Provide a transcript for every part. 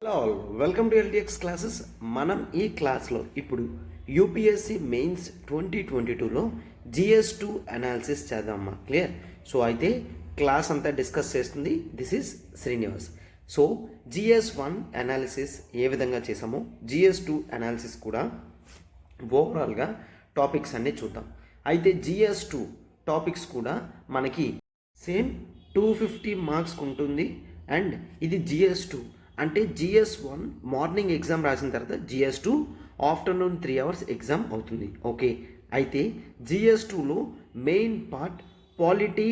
Hello all, welcome to LTX classes. మనం ఈ క్లాస్లో ఇప్పుడు యూపీఎస్సి మెయిన్స్ 2022లో GS2 అనాలిసిస్ చేద్దామమ్మా. క్లియర్? సో అయితే క్లాస్ అంతా డిస్కస్ చేస్తుంది this is Srinivas. So GS1 analysis ఏ విధంగా చేసామో GS2 అనాలిసిస్ కూడా ఓవరాల్గా టాపిక్స్ అన్నీ చూద్దాం. అయితే GS2 టాపిక్స్ కూడా మనకి సేమ్ 250 మార్క్స్కి ఉంటుంది. అండ్ ఇది GS2 అంటే GS1 మార్నింగ్ ఎగ్జామ్ రాసిన తర్వాత GS2 ఆఫ్టర్నూన్ 3 hours ఎగ్జామ్ అవుతుంది. ఓకే, అయితే GS2లో మెయిన్ పార్ట్ పాలిటీ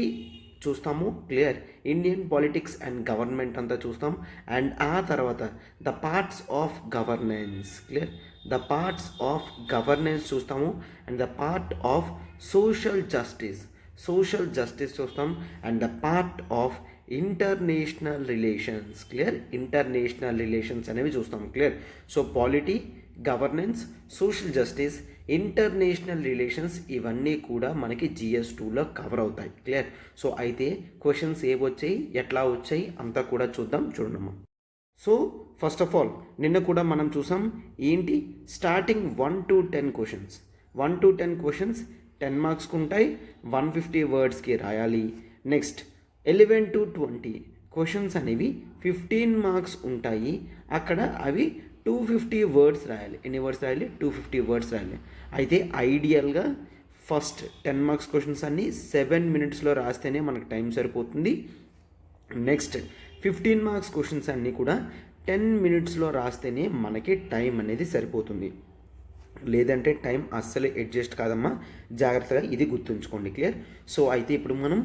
చూస్తాము. Clear? Indian politics and government అంతా చూస్తాం. అండ్ ఆ తర్వాత the parts of governance. Clear? The parts of governance చూస్తాము. And the part of social justice చూస్తాం. And the part of international relations. Clear? International relations అనేవి చూస్తాం. Clear? So polity, governance, social justice, international relations ఇవన్నీ కూడా మనకి GS2లో cover అవుతాయి. Clear? So అయితే క్వశ్చన్స్ ఏవొచ్చాయి, ఎట్లా వచ్చాయి అంతా కూడా చూడమ్మా. సో ఫస్ట్ ఆఫ్ ఆల్ నిన్న కూడా మనం చూసాం ఏంటి, starting 1 to 10 questions. 1 to 10 questions 10 మార్క్స్కి ఉంటాయి, 150 వర్డ్స్కి రాయాలి. నెక్స్ట్ 11 to 20 క్వశ్చన్స్ అనేవి 15 మార్క్స్ ఉంటాయి. అక్కడ అవి 250 వర్డ్స్ రాయాలి. ఎన్ని వర్డ్స్ రాయాలి? 250 వర్డ్స్ రాయాలి. అయితే ఐడియల్గా ఫస్ట్ 10 మార్క్స్ క్వశ్చన్స్ అన్నీ 7 minutesలో రాస్తేనే మనకు టైం సరిపోతుంది. నెక్స్ట్ 15 మార్క్స్ క్వశ్చన్స్ అన్నీ కూడా 10 minutesలో రాస్తేనే మనకి టైం అనేది సరిపోతుంది. లేదంటే టైం అస్సలు అడ్జస్ట్ కాదమ్మా, జాగ్రత్తగా ఇది గుర్తుంచుకోండి. క్లియర్? సో అయితే ఇప్పుడు మనం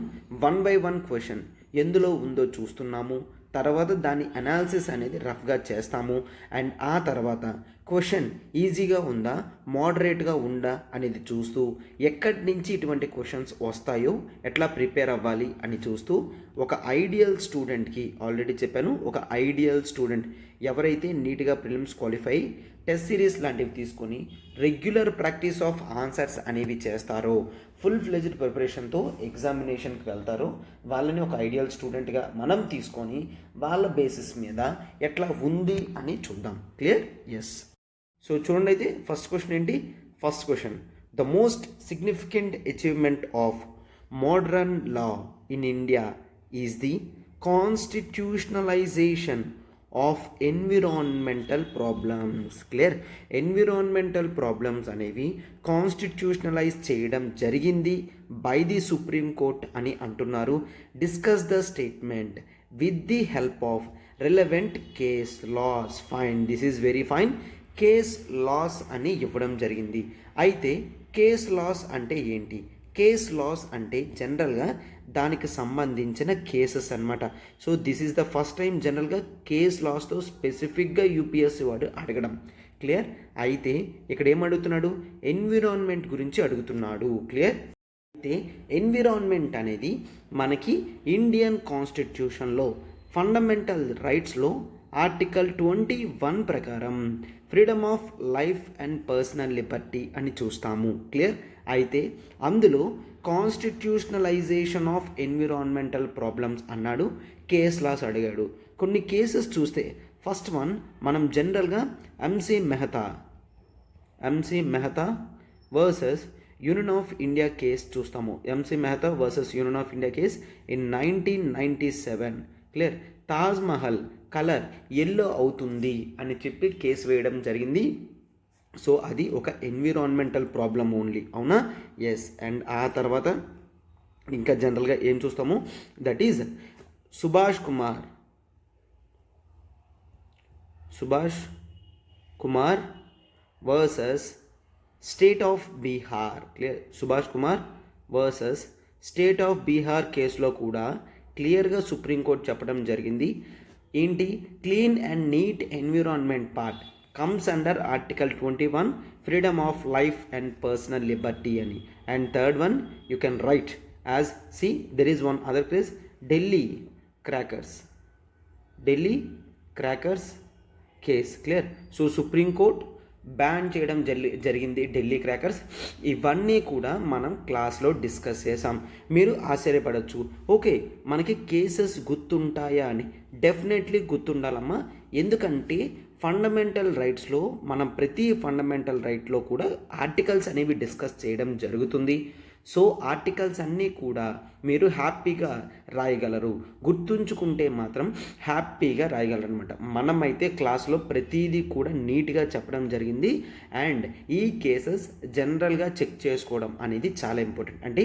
1 by 1 క్వశ్చన్ ఎందులో ఉందో చూస్తున్నాము. తర్వాత దాని అనాలిసిస్ అనేది రఫ్గా చేస్తాము. అండ్ ఆ తర్వాత క్వశ్చన్ ఈజీగా ఉందా, మోడరేట్గా ఉందా అనేది చూస్తూ ఎక్కడి నుంచి ఇటువంటి క్వశ్చన్స్ వస్తాయో ఎట్లా ప్రిపేర్ అవ్వాలి అని చూస్తూ ఒక ఐడియల్ స్టూడెంట్కి ఆల్రెడీ చెప్పాను, ఒక ఐడియల్ స్టూడెంట్ ఎవరైతే నీట్గా ప్రిలిమ్స్ క్వాలిఫై టెస్ట్ సిరీస్ లాంటివి తీసుకొని రెగ్యులర్ ప్రాక్టీస్ ఆఫ్ ఆన్సర్స్ అనేవి చేస్తారో, ఫుల్ ఫ్లెజ్డ్ ప్రిపరేషన్తో ఎగ్జామినేషన్కి వెళ్తారో వాళ్ళని ఒక ఐడియల్ స్టూడెంట్గా మనం తీసుకొని వాళ్ళ బేసిస్ మీద ఎట్లా ఉంది అని చూద్దాం. క్లియర్? ఎస్. సో చూడండి, అయితే ఫస్ట్ క్వశ్చన్ ఏంటి? First question, the most significant achievement of modern law in India is the constitutionalisation of environmental problems. Clear? Environmental problems అనేవి కాన్స్టిట్యూషనలైజ్ చేయడం జరిగింది బై ది సుప్రీం కోర్ట్ అని అంటున్నారు. Discuss the statement with the help of relevant case laws. Fine, this is very fine. Case laws అని ఇవ్వడం జరిగింది. అయితే case laws అంటే ఏంటి? కేస్ లాస్ అంటే జనరల్గా దానికి సంబంధించిన కేసెస్ అనమాట. So this is the first time జనరల్గా కేస్ లాస్తో స్పెసిఫిక్గా UPSC వాడు అడగడం. క్లియర్? అయితే ఇక్కడ ఏమడుగుతున్నాడు? ఎన్విరాన్మెంట్ గురించి అడుగుతున్నాడు. క్లియర్? అయితే ఎన్విరాన్మెంట్ అనేది మనకి ఇండియన్ కాన్స్టిట్యూషన్లో ఫండమెంటల్ రైట్స్లో ఆర్టికల్ 21 ప్రకారం freedom of life and personal Liberty అని చూస్తాము. క్లియర్? అయితే అందులో కాన్స్టిట్యూషనలైజేషన్ ఆఫ్ ఎన్విరాన్మెంటల్ ప్రాబ్లమ్స్ అన్నాడు, కేస్ లాస్ అడిగాడు. కొన్ని కేసెస్ చూస్తే ఫస్ట్ వన్ మనం జనరల్గా MC Mehta versus union of India case చూస్తాము. MC Mehta versus union of India case in 1997. Clear? Taj Mahal colour yellow అవుతుంది అని చెప్పి కేసు వేయడం జరిగింది. సో అది ఒక ఎన్విరాన్మెంటల్ ప్రాబ్లం ఓన్లీ. అవునా? ఎస్. అండ్ ఆ తర్వాత ఇంకా జనరల్గా ఏం చూస్తాము, that is Subhash Kumar versus state of Bihar. Clear? Subhash Kumar versus state of Bihar కేసులో కూడా క్లియర్గా సుప్రీంకోర్టు చెప్పడం జరిగింది ఏంటి, clean and neat environment part comes under article 21 freedom of life and personal liberty ani. And third one you can write as, see there is one other case, Delhi crackers case. Clear? So Supreme Court ban చేయడం జరిగింది Delhi crackers. ఇవన్నీ కూడా మనం క్లాస్లో discuss చేసాం. మీరు ఆశ్చర్యపడవచ్చు, okay మనకి cases గుర్తుంటాయా అని. డెఫినెట్లీ గుర్తుండాలమ్మా. ఎందుకంటే ఫండమెంటల్ రైట్స్లో మనం ప్రతి ఫండమెంటల్ రైట్లో కూడా ఆర్టికల్స్ అనేవి డిస్కస్ చేయడం జరుగుతుంది. సో ఆర్టికల్స్ అన్నీ కూడా మీరు హ్యాపీగా రాయగలరు, గుర్తుంచుకుంటే మాత్రం హ్యాపీగా రాయగలరు అనమాట. మనమైతే క్లాస్లో ప్రతిదీ కూడా నీట్గా చెప్పడం జరిగింది. అండ్ ఈ కేసెస్ జనరల్గా చెక్ చేసుకోవడం అనేది చాలా ఇంపార్టెంట్. అంటే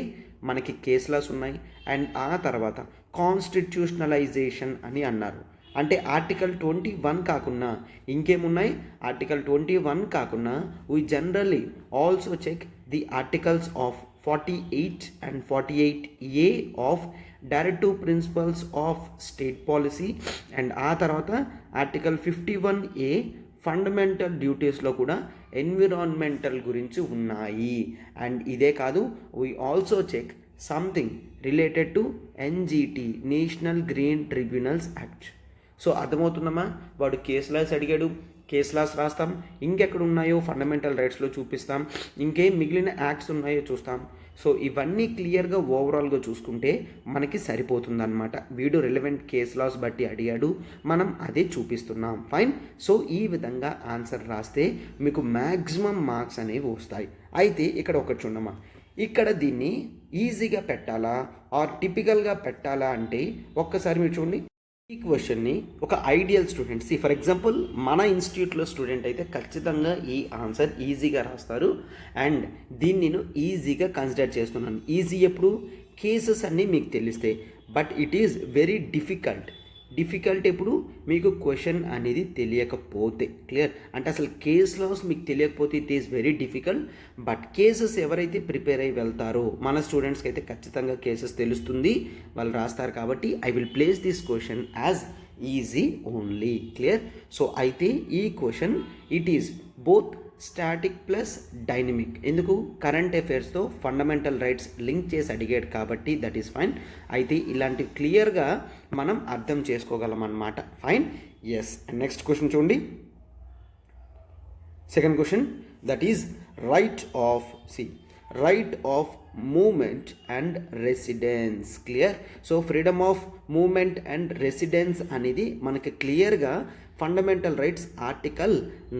మనకి కేస్ లాస్ ఉన్నాయి అండ్ ఆ తర్వాత కాన్స్టిట్యూషనలైజేషన్ అని అన్నారు. అంటే ఆర్టికల్ 21 కాకుండా ఇంకేమున్నాయి, ఆర్టికల్ 21 కాకుండా we generally also check the articles of 48 and 48A of directive principles of state policy and ఆ తర్వాత ఆర్టికల్ 51A ఫండమెంటల్ డ్యూటీస్లో కూడా ఎన్విరాన్మెంటల్ గురించి ఉన్నాయి. అండ్ ఇదే కాదు, we also check something related to NGT, national green tribunals act. So అర్థమవుతుందమ్మా, వాడు case laws అడిగాడు, కేస్ లాస్ రాస్తాం, ఇంకెక్కడ ఉన్నాయో ఫండమెంటల్ రైట్స్లో చూపిస్తాం, ఇంకేం మిగిలిన యాక్ట్స్ ఉన్నాయో చూస్తాం. సో ఇవన్నీ క్లియర్గా ఓవరాల్గా చూసుకుంటే మనకి సరిపోతుందన్నమాట. వీడు రిలవెంట్ కేస్ లాస్ బట్టి అడిగాడు, మనం అదే చూపిస్తున్నాం. ఫైన్. సో ఈ విధంగా ఆన్సర్ రాస్తే మీకు మ్యాక్సిమం మార్క్స్ అనేవి వస్తాయి. అయితే ఇక్కడ ఒకటి చూడమ్మా, ఇక్కడ దీన్ని ఈజీగా పెట్టాలా ఆర్ టిపికల్గా పెట్టాలా అంటే ఒక్కసారి మీరు చూడండి. ఈ క్వశ్చన్ని ఒక ఐడియల్ స్టూడెంట్స్, ఫర్ ఎగ్జాంపుల్ మన ఇన్స్టిట్యూట్లో స్టూడెంట్ అయితే ఖచ్చితంగా ఈ ఆన్సర్ ఈజీగా రాస్తారు. అండ్ దీన్ని నేను ఈజీగా కన్సిడర్ చేస్తున్నాను. ఈజీ ఎప్పుడు, కేసెస్ అన్నీ మీకు తెలిస్తే. But it is very difficult ఎప్పుడు, మీకు క్వశ్చన్ అనేది తెలియకపోతే. క్లియర్? అంటే అసలు కేస్ లాస్ మీకు తెలియకపోతే it is very difficult. But cases ఎవరైతే ప్రిపేర్ అయ్యి వెళ్తారో మన స్టూడెంట్స్కి అయితే ఖచ్చితంగా కేసెస్ తెలుస్తుంది, వాళ్ళు రాస్తారు. కాబట్టి I will place this question as easy only. Clear? So అయితే ఈ question it is both static plus dynamic. ఎందుకు? కరెంట్ అఫైర్స్తో ఫండమెంటల్ రైట్స్ లింక్ చేసి అడిగాడు కాబట్టి దట్ ఈస్ ఫైన్. అయితే ఇలాంటివి క్లియర్గా మనం అర్థం చేసుకోగలం అన్నమాట. ఫైన్. ఎస్. నెక్స్ట్ క్వశ్చన్ చూడండి. Second question, that is right of movement and residence. Clear? So freedom of movement and residence అనేది మనకి క్లియర్గా fundamental rights article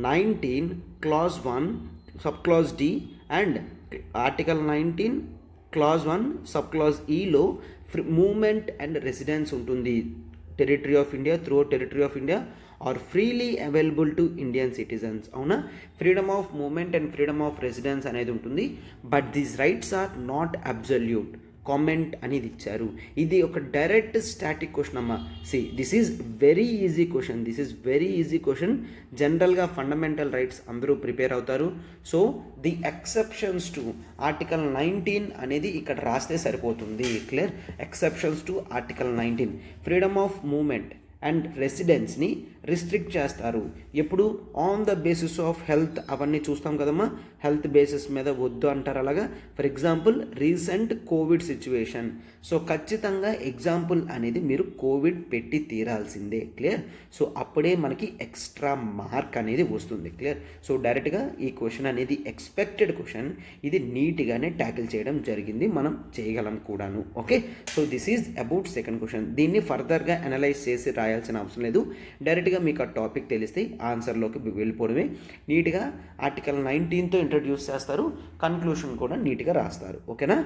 19 clause 1 sub clause D and article 19 clause 1 sub clause ఈలో movement and residence ఉంటుంది. Territory of India, through territory of India are freely available to Indian citizens. అవునా? Freedom of movement and freedom of residence అనేది ఉంటుంది. But these rights are not absolute. Comment అనేది ఇచ్చారు. ఇది ఒక direct static question అమ్మా. This is very easy question. జనరల్గా fundamental rights అందరూ ప్రిపేర్ అవుతారు. So the exceptions to article 19 అనేది ఇక్కడ రాస్తే సరిపోతుంది. క్లియర్? Exceptions to article 19 freedom of movement and రెసిడెన్స్ని రిస్ట్రిక్ట్ చేస్తారు. ఎప్పుడు? On the basis of health. అవన్నీ చూస్తాం కదమ్మా, హెల్త్ బేసిస్ మీద వద్దు అంటారు. అలాగా for example recent COVID situation. So ఖచ్చితంగా ఎగ్జాంపుల్ అనేది మీరు కోవిడ్ పెట్టి తీరాల్సిందే. క్లియర్? సో అప్పుడే మనకి ఎక్స్ట్రా మార్క్ అనేది వస్తుంది. క్లియర్? సో డైరెక్ట్గా ఈ క్వశ్చన్ అనేది ఎక్స్పెక్టెడ్ క్వశ్చన్, ఇది నీట్గానే ట్యాకిల్ చేయడం జరిగింది, మనం చేయగలం కూడాను. Okay? So this is about second question. దీన్ని ఫర్దర్గా అనలైజ్ చేసి రాయాల్సిన అవసరం లేదు. డైరెక్ట్గా మీకు ఆ టాపిక్ తెలిస్తే ఆన్సర్లోకి వెళ్ళిపోవడమే. నీట్గా ఆర్టికల్ 19తో ఇంట్రడ్యూస్ చేస్తారు, కన్క్లూషన్ కూడా నీట్గా రాస్తారు. ఓకేనా?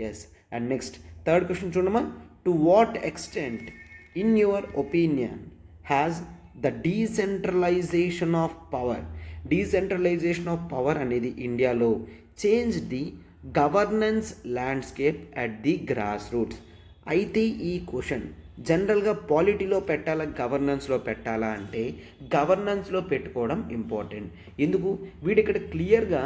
Yes. And next third question చూడమ్మా. To what extent in your opinion has the decentralisation of power అనేది ఇండియాలో change the governance landscape at the grass roots. అయితే ఈ క్వశ్చన్ జనరల్గా పాలిటీలో పెట్టాలా, గవర్నెన్స్లో పెట్టాలా అంటే గవర్నెన్స్లో పెట్టుకోవడం ఇంపార్టెంట్. ఎందుకు? వీడిక్కడ క్లియర్గా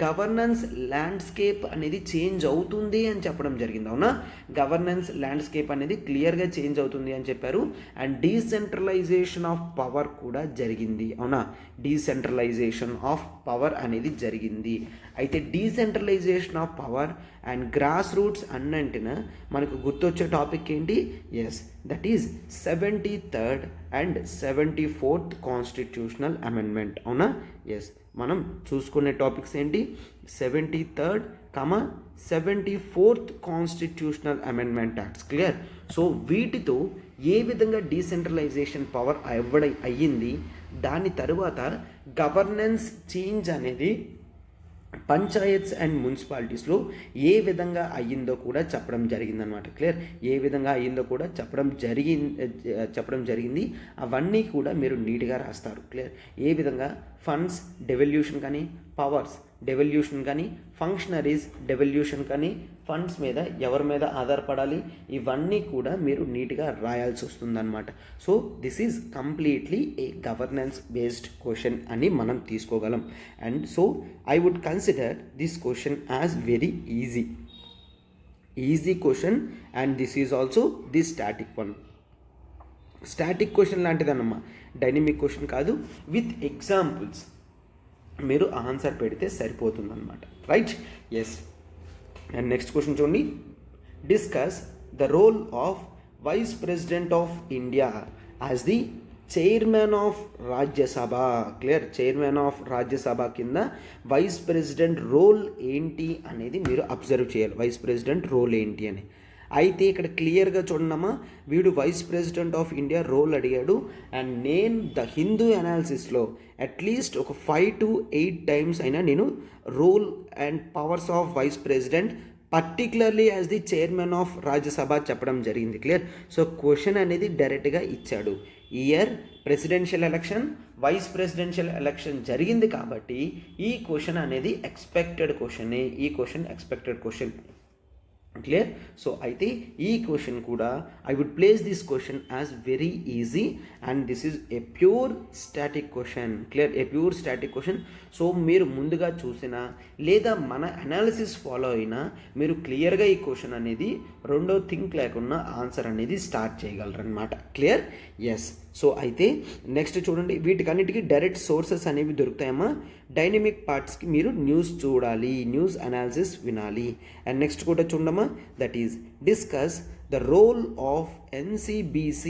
గవర్నెన్స్ ల్యాండ్స్కేప్ అనేది చేంజ్ అవుతుంది అని చెప్పడం జరిగింది. అవునా? గవర్నెన్స్ ల్యాండ్స్కేప్ అనేది క్లియర్గా చేంజ్ అవుతుంది అని చెప్పారు. అండ్ డీసెంట్రలైజేషన్ ఆఫ్ పవర్ కూడా జరిగింది. అవునా? డీసెంట్రలైజేషన్ ఆఫ్ పవర్ అనేది జరిగింది. అయితే decentralisation of power and grass roots అన్నంటిన మనకు గుర్తొచ్చే టాపిక్ ఏంటి? Yes, that is 73rd and 74th constitutional amendment. అవునా? ఎస్. మనం చూసుకునే టాపిక్స్ ఏంటి? 73rd, 74th constitutional amendment acts. Clear? So వీటితో ఏ విధంగా డీసెంట్రలైజేషన్ పవర్ అయ్యింది, దాని తరువాత గవర్నెన్స్ చేంజ్ అనేది పంచాయత్స్ అండ్ మున్సిపాలిటీస్లో ఏ విధంగా అయ్యిందో కూడా చెప్పడం జరిగిందనమాట. క్లియర్? ఏ విధంగా అయ్యిందో కూడా చెప్పడం జరిగింది. అవన్నీ కూడా మీరు నీట్గా రాస్తారు. క్లియర్? ఏ విధంగా ఫండ్స్ డెవల్యూషన్ కానీ, పవర్స్ డెవల్యూషన్ కానీ, ఫంక్షనరీస్ డెవల్యూషన్ కానీ, ఫండ్స్ మీద ఎవరి మీద ఆధారపడాలి, ఇవన్నీ కూడా మీరు నీట్గా రాయాల్సి వస్తుందన్నమాట. So this is completely a governance based question అని మనం తీసుకోగలం. And so I would consider this question as very easy question. And this is also the static one. Static question లాంటిదన్నమ్మా, డైనమిక్ క్వశ్చన్ కాదు. విత్ ఎగ్జాంపుల్స్ మీరు answer పెడితే సరిపోతుందన్నమాట. Right? Yes. And next question చూడండి. Discuss the role of vice president of India as the chairman of Rajya Sabha. Clear? Chairman of Rajya Sabha కింద vice president role ఏంటి అనేది మీరు అబ్జర్వ్ చేయాలి. వైస్ ప్రెసిడెంట్ రోల్ ఏంటి అని. అయితే ఇక్కడ క్లియర్గా చూడమ్మా, వీడు vice president of India role అడిగాడు. అండ్ నేను ద హిందూ అనాలిసిస్లో అట్లీస్ట్ ఒక 5 to 8 times అయినా నేను role and powers of vice president particularly as the chairman of Rajya Sabha చెప్పడం జరిగింది. క్లియర్? సో క్వశ్చన్ అనేది డైరెక్ట్గా ఇచ్చాడు. Year presidential election, vice presidential election జరిగింది కాబట్టి ఈ క్వశ్చన్ అనేది ఎక్స్పెక్టెడ్ క్వశ్చన్. క్లియర్? సో అయితే ఈ క్వశ్చన్ కూడా I would place this question as very easy. And this is a pure static question. Clear? A pure static question. So మీరు ముందుగా చూసినా లేదా మన అనాలిసిస్ ఫాలో అయినా మీరు క్లియర్గా ఈ క్వశ్చన్ అనేది రెండో థింక్ లేకుండా ఆన్సర్ అనేది స్టార్ట్ చేయగలరనమాట. క్లియర్? ఎస్. సో అయితే నెక్స్ట్ చూడండి, వీటికన్నిటికీ డైరెక్ట్ సోర్సెస్ అనేవి దొరుకుతాయమ్మా. డైనమిక్ పార్ట్స్కి మీరు న్యూస్ చూడాలి, న్యూస్ అనాలిసిస్ వినాలి. అండ్ నెక్స్ట్ కూడా చూడమ్మా, that is discuss the role of NCBC,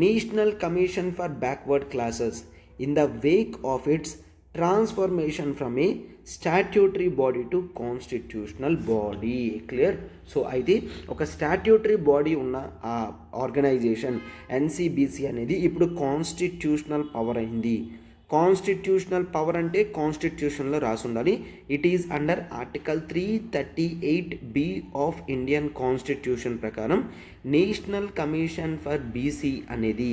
national commission for backward classes, in the wake of its transformation from a statutory body to constitutional body. Clear? So అయితే ఒక statutory body ఉన్న ఆ organisation NCBC అనేది ఇప్పుడు constitutional power అయింది. Constitutional power అంటే కాన్స్టిట్యూషన్లో రాసి ఉండాలి. It is under article 338B of Indian constitution ప్రకారం నేషనల్ కమిషన్ ఫర్ BC అనేది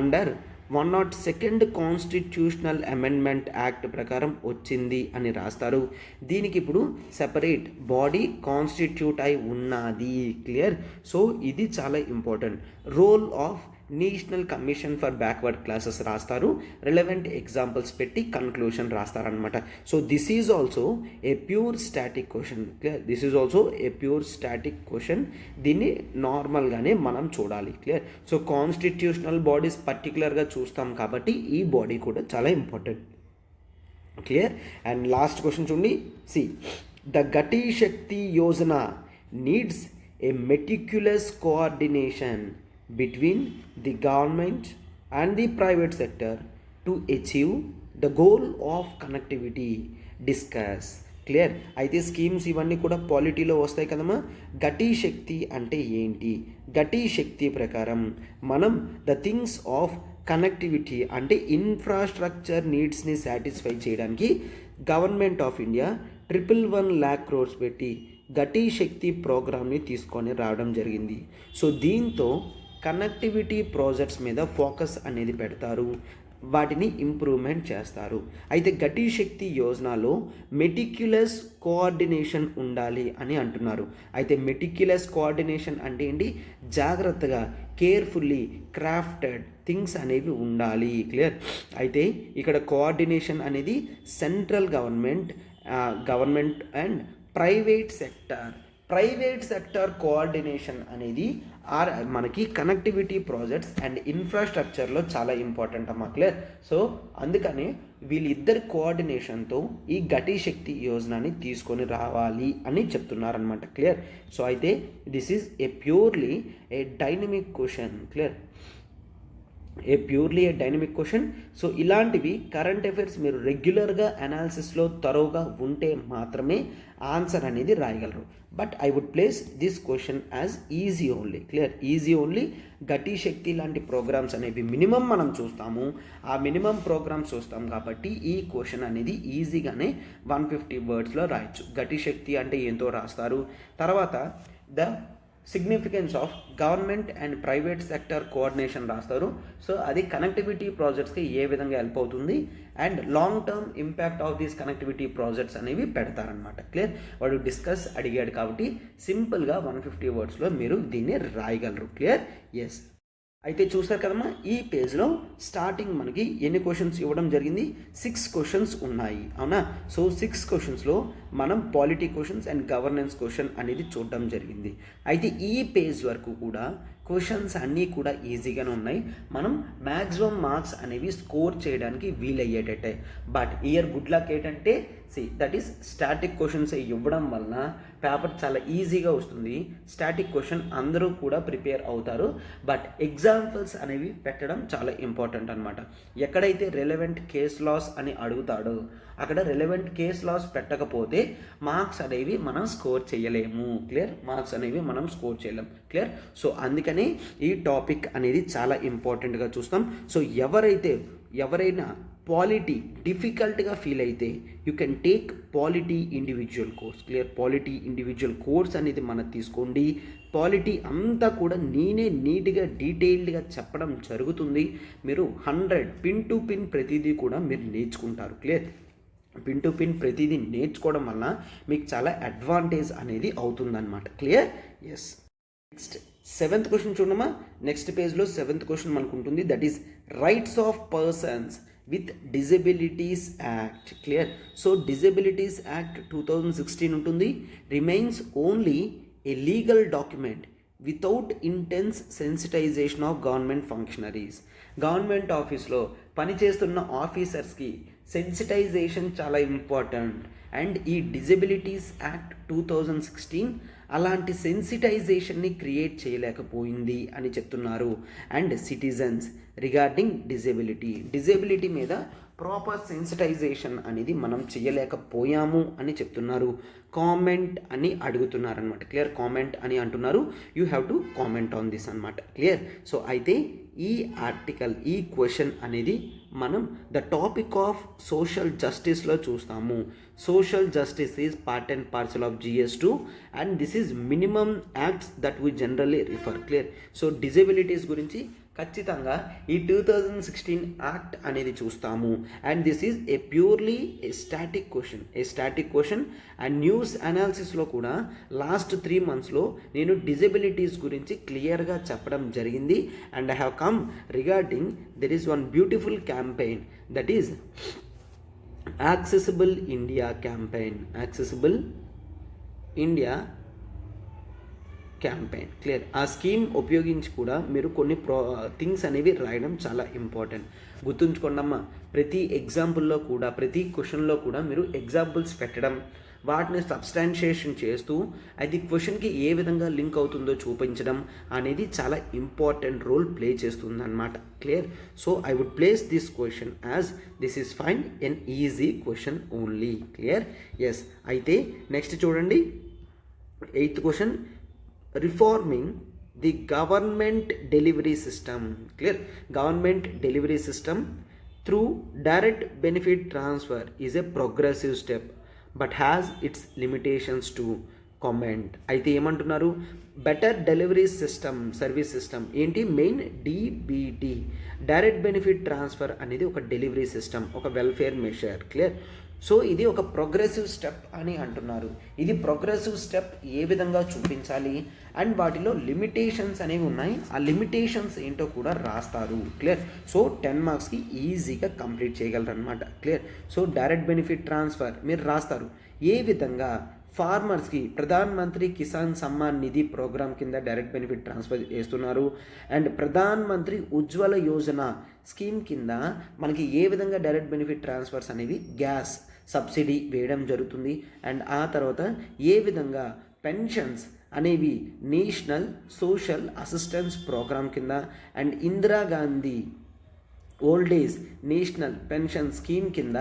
under 102nd constitutional amendment act ప్రకారం వచ్చింది అని రాస్తారు. దీనికి ఇప్పుడు సెపరేట్ బాడీ కాన్స్టిట్యూట్ అయి ఉన్నది. క్లియర్? సో ఇది చాలా important. Role of national commission for backward classes రాస్తారు. రిలవెంట్ ఎగ్జాంపుల్స్ పెట్టి కన్క్లూషన్ రాస్తారనమాట. So this is also a pure static question. Clear? This is also a pure static question. దీన్ని నార్మల్గానే మనం చూడాలి. క్లియర్? సో కాన్స్టిట్యూషనల్ బాడీస్ పర్టికులర్గా చూస్తాం కాబట్టి ఈ బాడీ కూడా చాలా important. Clear? And last question చూడండి. See the Gati Shakti Yojana needs a meticulous coordination between the government and the private sector to achieve the goal of connectivity. Discuss. Clear? అయితే schemes ఇవన్నీ కూడా పాలిటీలో వస్తాయి కదమ్మా. గతి శక్తి అంటే ఏంటి? గతి శక్తి ప్రకారం మనం ద థింగ్స్ ఆఫ్ కనెక్టివిటీ అంటే ఇన్ఫ్రాస్ట్రక్చర్ నీడ్స్ని సాటిస్ఫై చేయడానికి government of India 111 lakh crores పెట్టి గతి శక్తి ప్రోగ్రామ్ని తీసుకొని రావడం జరిగింది. సో దీంతో కనెక్టివిటీ ప్రాజెక్ట్స్ మీద ఫోకస్ అనేది పెడతారు, వాటిని ఇంప్రూవ్మెంట్ చేస్తారు. అయితే గతి శక్తి యోజనలో మెటిక్యులస్ కోఆర్డినేషన్ ఉండాలి అని అంటున్నారు. అయితే మెటిక్యులస్ కోఆర్డినేషన్ అంటే ఏంటి? జాగ్రత్తగా కేర్ఫుల్లీ క్రాఫ్టెడ్ థింగ్స్ అనేవి ఉండాలి. క్లియర్? అయితే ఇక్కడ కోఆర్డినేషన్ అనేది central government and private sector coordination అనేది మనకి కనెక్టివిటీ ప్రాజెక్ట్స్ అండ్ ఇన్ఫ్రాస్ట్రక్చర్లో చాలా ఇంపార్టెంట్ అమ్మా. క్లియర్? సో అందుకని వీళ్ళిద్దరి కోఆర్డినేషన్తో ఈ గతి శక్తి యోజనని తీసుకొని రావాలి అని చెప్తున్నారనమాట. క్లియర్? సో అయితే this is a purely a dynamic question. Clear? A purely a dynamic question. So ఇలాంటివి కరెంట్ అఫైర్స్ మీరు రెగ్యులర్గా అనాలిసిస్లో తరోగా ఉంటే మాత్రమే ఆన్సర్ అనేది రాయగలరు. But I would place this question as easy only. Clear, easy only. Gati Shakti లాంటి ప్రోగ్రామ్స్ అనేవి మినిమం మనం చూస్తాము, ఆ మినిమం ప్రోగ్రామ్స్ చూస్తాం కాబట్టి ఈ క్వశ్చన్ అనేది ఈజీగానే 150 వర్డ్స్లో రాయొచ్చు. గతి శక్తి అంటే ఏంటో రాస్తారు. తర్వాత the significance of government and private sector coordination రాస్తారు. సో అది కనెక్టివిటీ ప్రాజెక్ట్స్కి ఏ విధంగా హెల్ప్ అవుతుంది and long term impact of these connectivity projects అనేవి పెడతారనమాట. క్లియర్, వాడు డిస్కస్ అడిగాడు కాబట్టి సింపుల్గా 150 వర్డ్స్లో మీరు దీన్ని రాయగలరు. Clear, yes. అయితే చూసారు కదమ్మా, ఈ పేజ్లో స్టార్టింగ్ మనకి ఎన్ని క్వశ్చన్స్ ఇవ్వడం జరిగింది? 6 క్వశ్చన్స్ ఉన్నాయి, అవునా? సో 6 క్వశ్చన్స్లో మనం polity questions and governance question అనేది చూడడం జరిగింది. అయితే ఈ పేజ్ వరకు కూడా క్వశ్చన్స్ అన్నీ కూడా ఈజీగానే ఉన్నాయి. మనం మ్యాక్సిమం మార్క్స్ అనేవి స్కోర్ చేయడానికి వీలయ్యేటట్టే. బట్ ఇయర్ గుడ్ లక్ ఏంటంటే దట్ ఈస్ స్టాటిక్ క్వశ్చన్స్ ఇవ్వడం వలన పేపర్ చాలా ఈజీగా వస్తుంది. స్టాటిక్ క్వశ్చన్ అందరూ కూడా ప్రిపేర్ అవుతారు. బట్ ఎగ్జాంపుల్స్ అనేవి పెట్టడం చాలా ఇంపార్టెంట్ అనమాట. ఎక్కడైతే రెలవెంట్ కేస్ లాస్ అని అడుగుతాడో అక్కడ రెలవెంట్ కేస్ లాస్ పెట్టకపోతే మార్క్స్ అనేవి మనం స్కోర్ చేయలేము. క్లియర్, మార్క్స్ అనేవి మనం స్కోర్ చేయలేము. క్లియర్, సో అందుకని ఈ టాపిక్ అనేది చాలా ఇంపార్టెంట్గా చూస్తాం. సో ఎవరైనా పాలిటీ డిఫికల్ట్గా ఫీల్ అయితే you can take polity individual course. Clear, polity individual course అనేది మనం తీసుకోండి. పాలిటీ అంతా కూడా నేనే నీట్గా డీటెయిల్డ్గా చెప్పడం జరుగుతుంది. మీరు 100 పిన్ టు పిన్ ప్రతిదీ కూడా మీరు నేర్చుకుంటారు. క్లియర్, పిన్ టు పిన్ ప్రతిదీ నేర్చుకోవడం వల్ల మీకు చాలా అడ్వాంటేజ్ అనేది అవుతుందన్నమాట. Clear, yes. Next 7th question చూడమ్మా. నెక్స్ట్ పేజ్లో 7th క్వశ్చన్ మనకు ఉంటుంది. That is rights of persons with disabilities act. Clear, so disabilities act 2016 ఉంటుంది. Remains only a legal document without intense sensitization of government functionaries. Government ఆఫీస్లో పనిచేస్తున్న ఆఫీసర్స్కి sensitization చాలా important. And ఈ డిజబిలిటీస్ యాక్ట్ 2016 అలాంటి సెన్సిటైజేషన్ని క్రియేట్ చేయలేకపోయింది అని చెప్తున్నారు. అండ్ సిటిజన్స్ రిగార్డింగ్ డిజబిలిటీ మీద ప్రాపర్ సెన్సిటైజేషన్ అనేది మనం చేయలేకపోయాము అని చెప్తున్నారు. కామెంట్ అని అడుగుతున్నారనమాట. క్లియర్, కామెంట్ అని అంటున్నారు. You have to comment on this అనమాట. క్లియర్, సో అయితే ఈ ఆర్టికల్, ఈ క్వశ్చన్ అనేది మనం ద టాపిక్ ఆఫ్ సోషల్ జస్టిస్లో చూస్తాము. Social justice is part and parcel of GS2 and this is minimum acts that we generally refer. Clear, so disabilities గురించి ఖచ్చితంగా ఈ 2016 యాక్ట్ అనేది చూస్తాము. And this is a purely a static question. And news అనాలిసిస్లో కూడా last 3 monthsలో నేను disabilities గురించి క్లియర్గా చెప్పడం జరిగింది. And I have come regarding there is one beautiful campaign that is accessible India campaign. Clear, ఆ స్కీమ్ ఉపయోగించి కూడా మీరు కొన్ని థింగ్స్ అనేవి రాయడం చాలా ఇంపార్టెంట్. గుర్తుంచుకోండమ్మా, ప్రతి ఎగ్జాంపుల్లో కూడా, ప్రతి క్వశ్చన్లో కూడా మీరు ఎగ్జాంపుల్స్ పెట్టడం, వాటిని సబ్స్టాన్షియేషన్ చేస్తూ అది క్వశ్చన్కి ఏ విధంగా లింక్ అవుతుందో చూపించడం అనేది చాలా ఇంపార్టెంట్ రోల్ ప్లే చేస్తుందన్నమాట. Clear, so I would place this question as this is fine an easy question only. Clear, yes. అయితే నెక్స్ట్ చూడండి, 8th question. Reforming the government delivery system. Clear, government delivery system through direct benefit transfer is a progressive step but has its limitations to comment. అయితే ఏమంటున్నారు? Better delivery system, service system ఏంటి? Main DBT, direct benefit transfer అనేది ఒక delivery system, ఒక welfare measure. Clear, so ఇది ఒక progressive step అని అంటున్నారు. ఇది ప్రోగ్రెసివ్ స్టెప్ ఏ విధంగా చూపించాలి అండ్ వాటిలో లిమిటేషన్స్ అనేవి ఉన్నాయి. ఆ లిమిటేషన్స్ ఏంటో కూడా రాస్తారు. క్లియర్, సో 10 మార్క్స్కి ఈజీగా కంప్లీట్ చేయగలరు అనమాట. Clear, so direct benefit transfer మీరు రాస్తారు. ఏ విధంగా ఫార్మర్స్కి ప్రధాన్ మంత్రి కిసాన్ సమ్మాన్ నిధి ప్రోగ్రామ్ కింద డైరెక్ట్ బెనిఫిట్ ట్రాన్స్ఫర్ చేస్తున్నారు. అండ్ ప్రధాన్ మంత్రి ఉజ్వల యోజన స్కీమ్ కింద మనకి ఏ విధంగా డైరెక్ట్ బెనిఫిట్ ట్రాన్స్ఫర్స్ అనేవి గ్యాస్ సబ్సిడీ వేయడం జరుగుతుంది. అండ్ ఆ తర్వాత ఏ విధంగా పెన్షన్స్ అనేవి నేషనల్ సోషల్ అసిస్టెన్స్ ప్రోగ్రామ్ కింద and Indira Gandhi old age national pension scheme కింద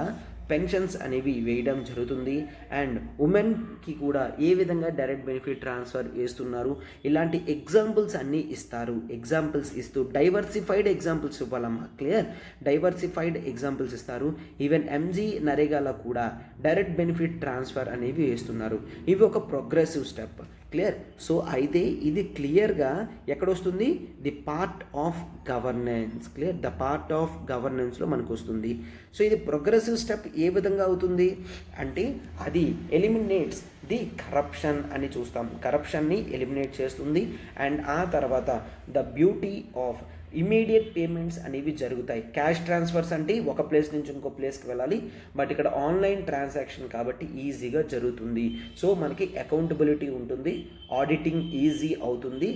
పెన్షన్స్ అనేవి వేయడం జరుగుతుంది. అండ్ ఉమెన్కి కూడా ఏ విధంగా డైరెక్ట్ బెనిఫిట్ ట్రాన్స్ఫర్ చేస్తున్నారు, ఇలాంటి ఎగ్జాంపుల్స్ అన్నీ ఇస్తారు. ఎగ్జాంపుల్స్ ఇస్తూ డైవర్సిఫైడ్ ఎగ్జాంపుల్స్ ఇవ్వాలమ్మా, క్లియర్. డైవర్సిఫైడ్ ఎగ్జాంపుల్స్ ఇస్తారు. ఈవెన్ ఎంజీ నరేగాలో కూడా డైరెక్ట్ బెనిఫిట్ ట్రాన్స్ఫర్ అనేవి వేస్తున్నారు. ఇవి ఒక ప్రోగ్రెసివ్ స్టెప్, క్లియర్. సో అయితే ఇది క్లియర్గా ఎక్కడొస్తుంది, the part of governance, clear. The part of గవర్నెన్స్లో మనకు వస్తుంది. సో ఇది ప్రోగ్రెసివ్ స్టెప్ ఏ విధంగా అవుతుంది అంటే అది ఎలిమినేట్స్ ది కరప్షన్ అని చూస్తాం. కరప్షన్ని ఎలిమినేట్ చేస్తుంది. అండ్ ఆ తర్వాత the beauty of immediate payments అనేవి జరుగుతాయి. క్యాష్ ట్రాన్స్ఫర్స్ అంటే ఒక ప్లేస్ నుంచి ఇంకో ప్లేస్కి వెళ్ళాలి, బట్ ఇక్కడ ఆన్లైన్ ట్రాన్సాక్షన్ కాబట్టి ఈజీగా జరుగుతుంది. సో మనకి అకౌంటబిలిటీ ఉంటుంది, ఆడిటింగ్ ఈజీ అవుతుంది,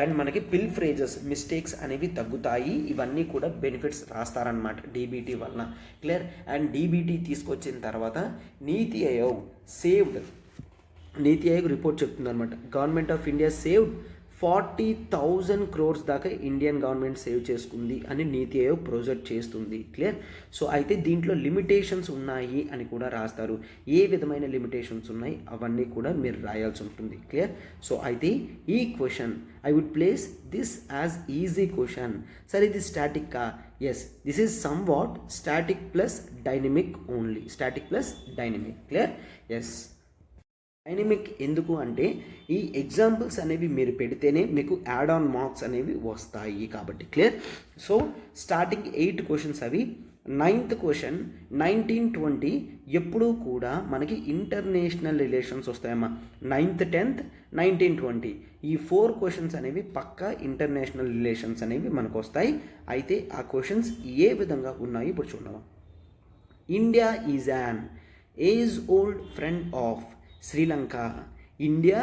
అండ్ మనకి పిల్ఫ్రేజెస్ మిస్టేక్స్ అనేవి తగ్గుతాయి. ఇవన్నీ కూడా బెనిఫిట్స్ రాస్తారనమాట డీబీటీ వలన, క్లియర్. అండ్ డీబీటీ తీసుకొచ్చిన తర్వాత నీతి ఆయోగ్ రిపోర్ట్ చెప్తుంది అనమాట. Government of India saved 40,000 crores దాకా ఇండియన్ గవర్నమెంట్ సేవ్ చేసుకుంది అని నీతి ఆయోగ్ ప్రొజెక్ట్ చేస్తుంది, క్లియర్. సో అయితే దీంట్లో లిమిటేషన్స్ ఉన్నాయి అని కూడా రాస్తారు. ఏ విధమైన లిమిటేషన్స్ ఉన్నాయి అవన్నీ కూడా మీరు రాయాల్సి ఉంటుంది, క్లియర్. సో అయితే ఈ question I would place this as easy question. సరే ఇది స్టాటిక్కా? Yes, this is somewhat static plus dynamic only, static plus dynamic, clear. Yes, dynamic ఎందుకు అంటే ఈ ఎగ్జాంపుల్స్ అనేవి మీరు పెడితేనే మీకు యాడ్ ఆన్ మార్క్స్ అనేవి వస్తాయి కాబట్టి, క్లియర్. సో స్టార్టింగ్ 8 క్వశ్చన్స్ అవి. 9th క్వశ్చన్ 1920 ఎప్పుడూ కూడా మనకి ఇంటర్నేషనల్ రిలేషన్స్ వస్తాయమ్మా. 9th 10th 1920 ఈ 4 క్వశ్చన్స్ అనేవి పక్కా ఇంటర్నేషనల్ రిలేషన్స్ అనేవి మనకు వస్తాయి. అయితే ఆ క్వశ్చన్స్ ఏ విధంగా ఉన్నాయి ఇప్పుడు చూద్దాం. India is an age old friend of Sri Lanka. India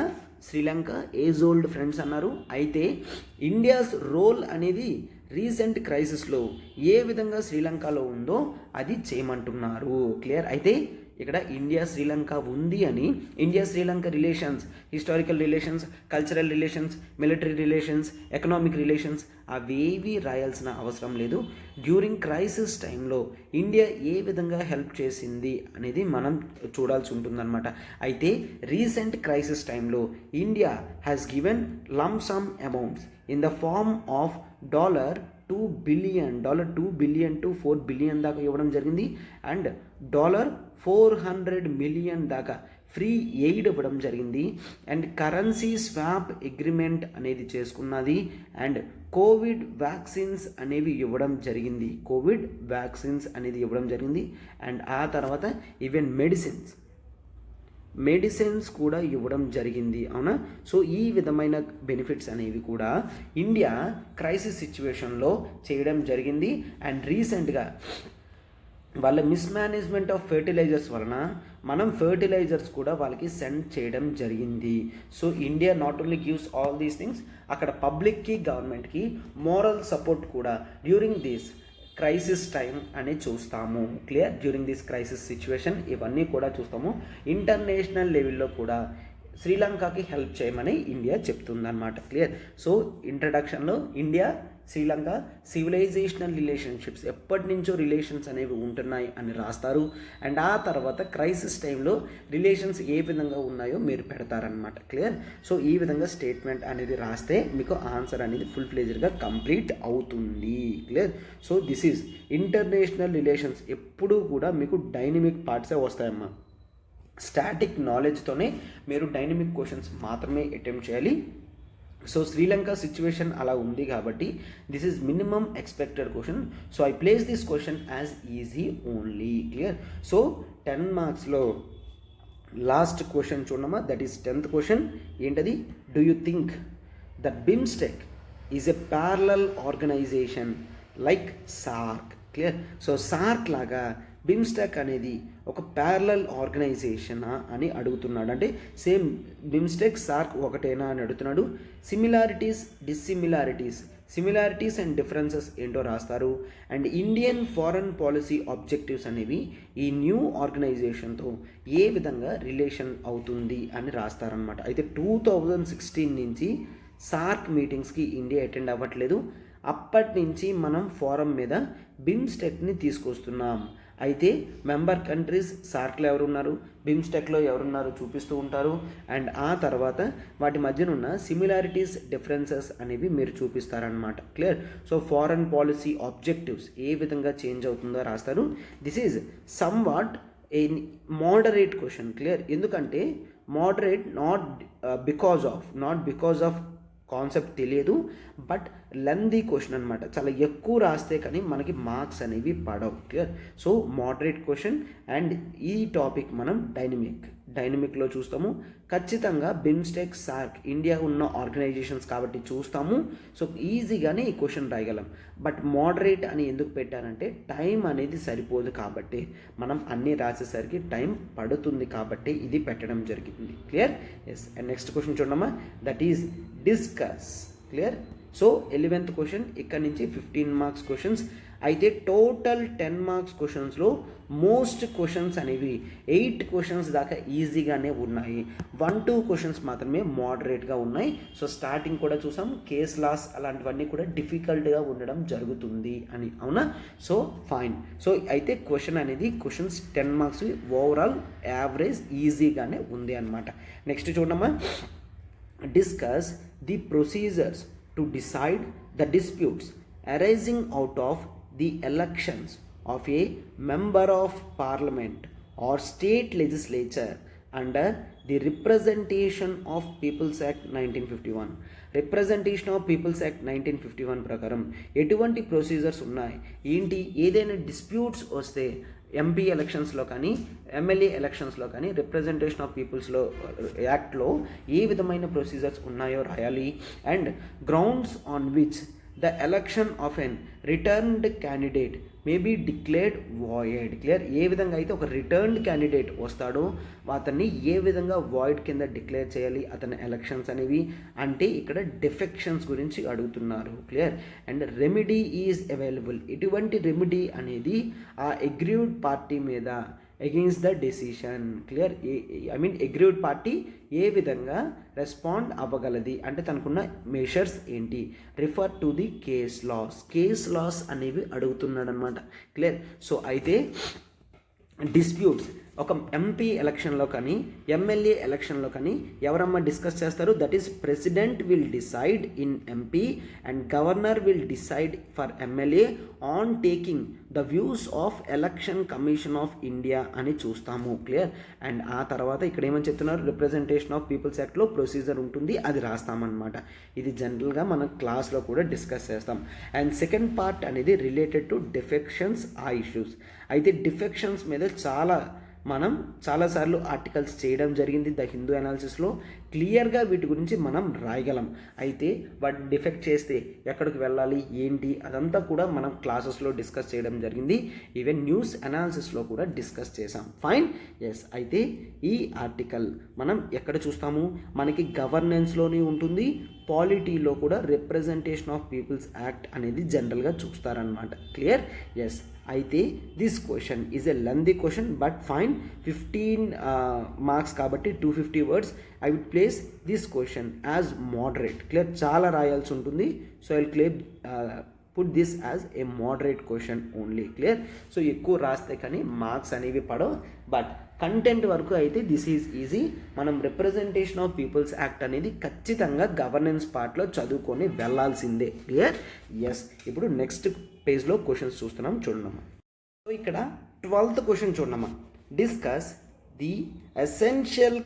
Sri Lanka age old friends అన్నారు. అయితే ఇండియాస్ రోల్ అనేది రీసెంట్ క్రైసిస్లో ఏ విధంగా శ్రీలంకలో ఉందో అది చేయమంటున్నారు, క్లియర్. అయితే ఇక్కడ ఇండియా శ్రీలంక ఉంది అని India Sri Lanka relations, historical relations, cultural relations, military relations, economic relations అవేవి రాయాల్సిన అవసరం లేదు. డ్యూరింగ్ క్రైసిస్ టైంలో ఇండియా ఏ విధంగా హెల్ప్ చేసింది అనేది మనం చూడాల్సి ఉంటుందన్నమాట. అయితే రీసెంట్ క్రైసిస్ టైంలో India has given lump sum amounts in the form of $2 billion to $4 billion దాకా ఇవ్వడం జరిగింది. అండ్ $400 million దాకా ఫ్రీ ఎయిడ్ ఇవ్వడం జరిగింది. అండ్ కరెన్సీ స్వాప్ అగ్రిమెంట్ అనేది చేసుకున్నది. అండ్ కోవిడ్ వ్యాక్సిన్స్ అనేవి ఇవ్వడం జరిగింది. అండ్ ఆ తర్వాత ఈవెన్ మెడిసిన్స్ కూడా ఇవ్వడం జరిగింది, అవునా. సో ఈ విధమైన బెనిఫిట్స్ అనేవి కూడా ఇండియా క్రైసిస్ సిచ్యువేషన్లో చేయడం జరిగింది. అండ్ రీసెంట్గా వాళ్ళ మిస్మేనేజ్మెంట్ ఆఫ్ ఫెర్టిలైజర్స్ వలన మనం ఫెర్టిలైజర్స్ కూడా వాళ్ళకి సెండ్ చేయడం జరిగింది. So India not only gives all these things, అక్కడ పబ్లిక్కి గవర్నమెంట్కి మోరల్ సపోర్ట్ కూడా డ్యూరింగ్ దిస్ క్రైసిస్ టైం అని చూస్తాము, clear. During this crisis situation ఇవన్నీ కూడా చూస్తాము. ఇంటర్నేషనల్ లెవెల్లో కూడా శ్రీలంకకి హెల్ప్ చేయమని ఇండియా చెప్తుందన్నమాట, క్లియర్. సో ఇంట్రడక్షన్లో ఇండియా శ్రీలంక సివిలైజేషనల్ రిలేషన్షిప్స్ ఎప్పటి నుంచో రిలేషన్స్ అనేవి ఉంటున్నాయి అని రాస్తారు. అండ్ ఆ తర్వాత క్రైసిస్ టైంలో రిలేషన్స్ ఏ విధంగా ఉన్నాయో మీరు పెడతారనమాట, క్లియర్. సో ఈ విధంగా స్టేట్మెంట్ అనేది రాస్తే మీకు ఆన్సర్ అనేది ఫుల్ ఫ్లెజ్డ్గా కంప్లీట్ అవుతుంది, clear. So this is international relations. ఎప్పుడూ కూడా మీకు డైనమిక్ పార్ట్సే వస్తాయమ్మా. స్టాటిక్ నాలెడ్జ్తోనే మీరు డైనమిక్ క్వశ్చన్స్ మాత్రమే అటెంప్ట్ చేయాలి. సో శ్రీలంక సిచ్యువేషన్ అలా ఉంది కాబట్టి this is minimum expected question. So I place this question as easy only, clear. So 10 మార్క్స్లో లాస్ట్ క్వశ్చన్ చూడమా, దట్ ఈస్ 10th క్వశ్చన్. ఏంటది? Do you think that BIMSTEC is a parallel organisation like SAARC, clear. So SAARC లాగా BIMSTEC అనేది ఒక parallel ఆర్గనైజేషనా అని అడుగుతున్నాడు. అంటే same BIMSTEC SAARC ఒకటేనా అని అడుగుతున్నాడు. సిమిలారిటీస్ అండ్ డిఫరెన్సెస్ ఏంటో రాస్తారు. And Indian foreign policy objectives అనేవి ఈ న్యూ ఆర్గనైజేషన్తో ఏ విధంగా రిలేషన్ అవుతుంది అని రాస్తారనమాట. అయితే 2016 నుంచి సార్క్ మీటింగ్స్కి ఇండియా అటెండ్ అవ్వట్లేదు. అప్పటి నుంచి మనం ఫోరం మీద బిమ్స్టెక్ని తీసుకొస్తున్నాం. అయితే మెంబర్ కంట్రీస్ సార్క్లో ఎవరున్నారు, బిమ్స్టెక్లో ఎవరున్నారు చూపిస్తూ ఉంటారు. అండ్ ఆ తర్వాత వాటి మధ్యన ఉన్న సిమిలారిటీస్ డిఫరెన్సెస్ అనేవి మీరు చూపిస్తారనమాట. Clear. So foreign policy objectives ఏ విధంగా చేంజ్ అవుతుందో రాస్తారు. This is somewhat a moderate question. Clear. ఎందుకంటే moderate not because of concept తెలియదు, బట్ లెందీ క్వశ్చన్ అనమాట. చాలా ఎక్కువ రాస్తే కానీ మనకి మార్క్స్ అనేవి పడవు. Clear. So moderate question. And ఈ టాపిక్ మనం డైనమిక్లో చూస్తాము. ఖచ్చితంగా బిమ్స్టెక్, సార్క్ ఇండియా ఉన్న ఆర్గనైజేషన్స్ కాబట్టి చూస్తాము. సో ఈజీగానే ఈ క్వశ్చన్ రాయగలం. బట్ మోడరేట్ అని ఎందుకు పెట్టారంటే టైం అనేది సరిపోదు కాబట్టి, మనం అన్నీ రాసేసరికి టైం పడుతుంది కాబట్టి ఇది పెట్టడం జరిగింది. Clear. Yes. And next question చూడమ్మా. That is discuss. Clear. So 11th question. ఇక్కడ నుంచి 15 మార్క్స్ క్వశ్చన్స్. అయితే టోటల్ 10 మార్క్స్ క్వశ్చన్స్లో మోస్ట్ క్వశ్చన్స్ అనేవి 8 క్వశ్చన్స్ దాకా ఈజీగానే ఉన్నాయి. 1-2 క్వశ్చన్స్ మాత్రమే మోడరేట్గా ఉన్నాయి. సో స్టార్టింగ్ కూడా చూసాం, కేస్ లాస్ అలాంటివన్నీ కూడా డిఫికల్ట్గా ఉండడం జరుగుతుంది అని. అవునా? So fine. సో అయితే క్వశ్చన్స్ 10 మార్క్స్ ఓవరాల్ యావరేజ్ ఈజీగానే ఉంది అనమాట. నెక్స్ట్ చూడమ్మా. Discuss the procedures to decide the disputes arising out of the elections of a member of parliament or state legislature under the Representation of People's Act 1951. Representation of peoples act 1951 ప్రకారం ఎటువంటి procedures ఉన్నాయి ఏంటి? ఏదైనా disputes వస్తే MP ఎలక్షన్స్లో కానీ MLA ఎలక్షన్స్లో కానీ రిప్రజెంటేషన్ ఆఫ్ పీపుల్స్లో యాక్ట్లో ఏ విధమైన ప్రొసీజర్స్ ఉన్నాయో రాయాలి. And grounds on which the election of an returned candidate may be declared void. Clear. ఏ విధంగా అయితే ఒక రిటర్న్డ్ క్యాండిడేట్ వస్తాడో అతన్ని ఏ విధంగా వాయిడ్ కింద డిక్లేర్ చేయాలి అతని ఎలక్షన్స్ అనేవి. అంటే ఇక్కడ డిఫెక్షన్స్ గురించి అడుగుతున్నారు. Clear. And remedy is available. ఇటువంటి రెమెడీ అనేది ఆ అగ్రీవ్డ్ పార్టీ మీద against the decision. Clear. Aggrieved party ఏ విధంగా రెస్పాండ్ అవ్వగలది అంటే తనకున్న మెషర్స్ ఏంటి. Refer to the case laws అనేవి అడుగుతున్నాడు అనమాట. క్లియర్. సో అయితే డిస్ప్యూట్స్ ఒక ఎంపీ ఎలక్షన్లో కానీ ఎమ్మెల్యే ఎలక్షన్లో కానీ ఎవరమ్మా డిస్కస్ చేస్తారు? That is president will decide in MP and governor will decide for MLA on taking the views of election commission of India అని చూస్తాము. క్లియర్. అండ్ ఆ తర్వాత ఇక్కడ ఏమని చెప్తున్నారు? రిప్రజెంటేషన్ ఆఫ్ పీపుల్స్ యాక్ట్లో ప్రొసీజర్ ఉంటుంది, అది రాస్తామన్నమాట. ఇది జనరల్గా మనం క్లాస్లో కూడా డిస్కస్ చేస్తాం. అండ్ సెకండ్ పార్ట్ అనేది రిలేటెడ్ టు డిఫెక్షన్స్, ఆ ఇష్యూస్. అయితే డిఫెక్షన్స్ మీద మనం చాలాసార్లు ఆర్టికల్స్ చేయడం జరిగింది ద హిందూ అనాలిసిస్లో. క్లియర్గా వీటి గురించి మనం రాయగలం. అయితే వాటి డిఫెక్ట్ చేస్తే ఎక్కడికి వెళ్ళాలి ఏంటి అదంతా కూడా మనం క్లాసెస్లో డిస్కస్ చేయడం జరిగింది. ఈవెన్ న్యూస్ అనాలిసిస్లో కూడా డిస్కస్ చేసాం. ఫైన్. ఎస్. అయితే ఈ ఆర్టికల్ మనం ఎక్కడ చూస్తాము? మనకి గవర్నెన్స్లోనే ఉంటుంది, పాలిటీలో కూడా రిప్రజెంటేషన్ ఆఫ్ పీపుల్స్ యాక్ట్ అనేది జనరల్గా చూస్తారనమాట. క్లియర్. ఎస్. అయితే this question is a lengthy question but fine. 15 marks కాబట్టి 250 words. I would place this question as moderate. Clear. చాలా రాయాల్సి ఉంటుంది. So I will put this as a moderate question only. Clear. So ఎక్కువ రాస్తే కానీ marks అనేవి పడవు. But content వరకు అయితే దిస్ ఈజ్ ఈజీ. మనం రిప్రజెంటేషన్ ఆఫ్ పీపుల్స్ యాక్ట్ అనేది ఖచ్చితంగా గవర్నెన్స్ పార్ట్లో చదువుకొని వెళ్ళాల్సిందే. క్లియర్. ఎస్. ఇప్పుడు నెక్స్ట్ పేజ్లో క్వశ్చన్స్ చూస్తున్నాం, చూడమ్మా. సో ఇక్కడ 12th క్వశ్చన్ చూడమ్మా. Discuss the essential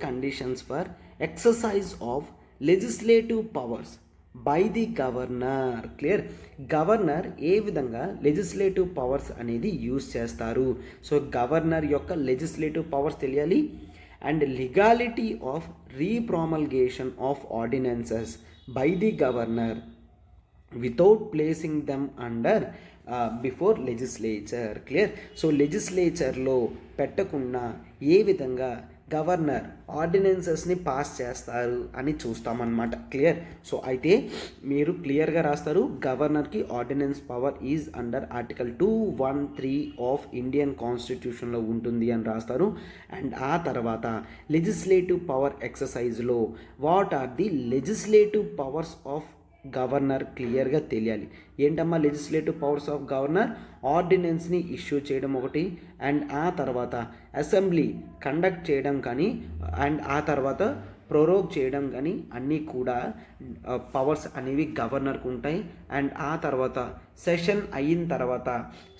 conditions for exercise of legislative powers by the governor. Clear. Governor ఏ విధంగా లెజిస్లేటివ్ పవర్స్ అనేది యూజ్ చేస్తారు. సో గవర్నర్ యొక్క లెజిస్లేటివ్ పవర్స్ తెలియాలి. And legality of repromulgation of ordinances by the governor without placing them under before legislature. Clear. So లెజిస్లేచర్లో పెట్టకుండా ఏ విధంగా గవర్నర్ ఆర్డినెన్సెస్ని పాస్ చేస్తారు అని చూస్తామన్నమాట. క్లియర్. సో అయితే మీరు క్లియర్గా రాస్తారు గవర్నర్కి ordinance power is under article 213 of Indian కాన్స్టిట్యూషన్లో ఉంటుంది అని రాస్తారు. అండ్ ఆ తర్వాత లెజిస్లేటివ్ పవర్ ఎక్సర్సైజ్లో what are the legislative powers of governor క్లియర్గా తెలియాలి. ఏంటమ్మా లెజిస్లేటివ్ పవర్స్ ఆఫ్ గవర్నర్? ఆర్డినెన్స్ని ఇష్యూ చేయడం ఒకటి, అండ్ ఆ తర్వాత అసెంబ్లీ కండక్ట్ చేయడం కానీ, అండ్ ఆ తర్వాత ప్రొరోగ్ చేయడం కానీ అన్నీ కూడా పవర్స్ అనేవి గవర్నర్కి ఉంటాయి. అండ్ ఆ తర్వాత సెషన్ అయిన తర్వాత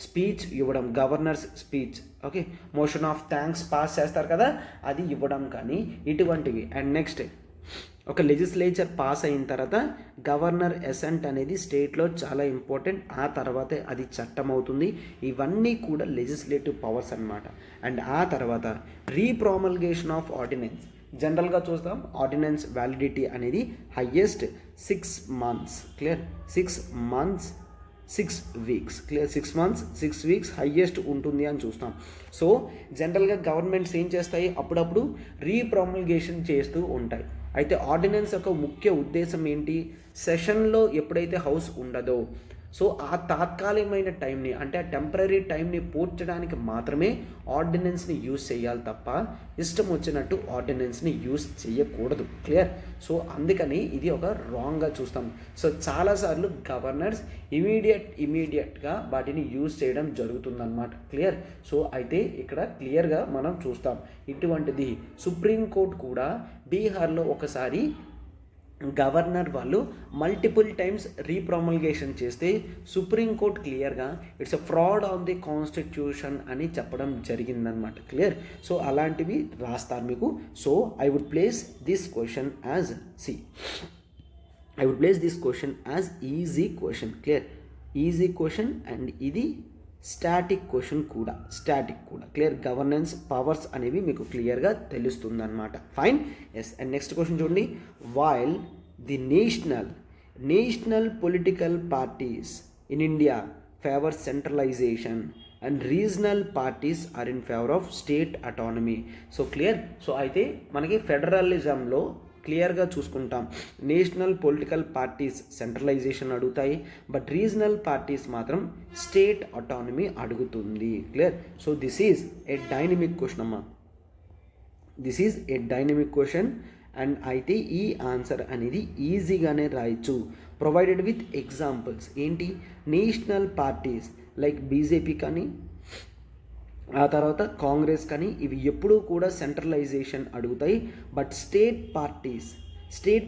స్పీచ్ ఇవ్వడం, governors speech, okay, motion of thanks pass చేస్తారు కదా, అది ఇవ్వడం కానీ ఇటువంటివి. అండ్ నెక్స్ట్ ఒక లెజిస్లేచర్ పాస్ అయిన తర్వాత గవర్నర్ అసెంట్ అనేది స్టేట్లో చాలా ఇంపార్టెంట్, ఆ తర్వాతే అది చట్టం అవుతుంది. ఇవన్నీ కూడా లెజిస్లేటివ్ పవర్స్ అన్నమాట. అండ్ ఆ తర్వాత రీప్రామల్గేషన్ ఆఫ్ ఆర్డినెన్స్. జనరల్గా చూస్తాం ఆర్డినెన్స్ వ్యాలిడిటీ అనేది highest 6 months, clear, 6 months 6 weeks, clear, 6 months 6 weeks highest ఉంటుంది అని చూస్తాం. సో జనరల్గా గవర్నమెంట్స్ ఏం చేస్తాయి, అప్పుడప్పుడు రీప్రామల్గేషన్ చేస్తూ ఉంటాయి. అయితే ఆర్డినెన్స్ యొక్క ముఖ్య ఉద్దేశం ఏంటి, సెషన్లో ఎప్పుడైతే హౌస్ ఉండదో, సో ఆ తాత్కాలికమైన టైంని, అంటే ఆ టెంపరీ టైంని పూడ్చడానికి మాత్రమే ఆర్డినెన్స్ని యూజ్ చేయాలి తప్ప ఇష్టం వచ్చినట్టు ఆర్డినెన్స్ని యూజ్ చేయకూడదు, క్లియర్. సో అందుకని ఇది ఒక రాంగ్గా చూస్తాం. సో చాలాసార్లు గవర్నర్స్ ఇమీడియట్గా వాటిని యూజ్ చేయడం జరుగుతుందన్నమాట, క్లియర్. సో అయితే ఇక్కడ క్లియర్గా మనం చూస్తాం ఇటువంటిది. సుప్రీంకోర్టు కూడా బీహార్లో ఒకసారి గవర్నర్ వాళ్ళు మల్టిపుల్ టైమ్స్ రీప్రొమల్గేషన్ చేస్తే సుప్రీంకోర్టు క్లియర్గా it's a fraud on the constitution అని చెప్పడం జరిగిందనమాట, క్లియర్. సో అలాంటివి రాస్తారు మీకు. So I would place this question as easy question, clear, easy question. And ఇది స్టాటిక్ క్వశ్చన్ కూడా, క్లియర్. గవర్నెన్స్ పవర్స్ అనేవి మీకు క్లియర్గా తెలుస్తుంది అనమాట. Fine, yes. And next question చూడండి. While the national political parties in India favour centralisation and regional parties are in favour of state autonomy. So clear. So అయితే మనకి ఫెడరలిజంలో క్లియర్గా చూసుకుంటాం నేషనల్ పొలిటికల్ పార్టీస్ సెంట్రలైజేషన్ అడుగుతాయి, బట్ రీజనల్ పార్టీస్ మాత్రం state autonomy అడుగుతుంది, clear. So this is a dynamic question అమ్మా, this is a dynamic question. And అయితే ఈ ఆన్సర్ అనేది ఈజీగానే రాయొచ్చు ప్రొవైడెడ్ విత్ ఎగ్జాంపుల్స్. ఏంటి, నేషనల్ పార్టీస్ లైక్ బీజేపీ కానీ, ఆ తర్వాత కాంగ్రెస్ కానీ, ఇవి ఎప్పుడూ కూడా సెంట్రలైజేషన్ అడుగుతాయి. బట్ స్టేట్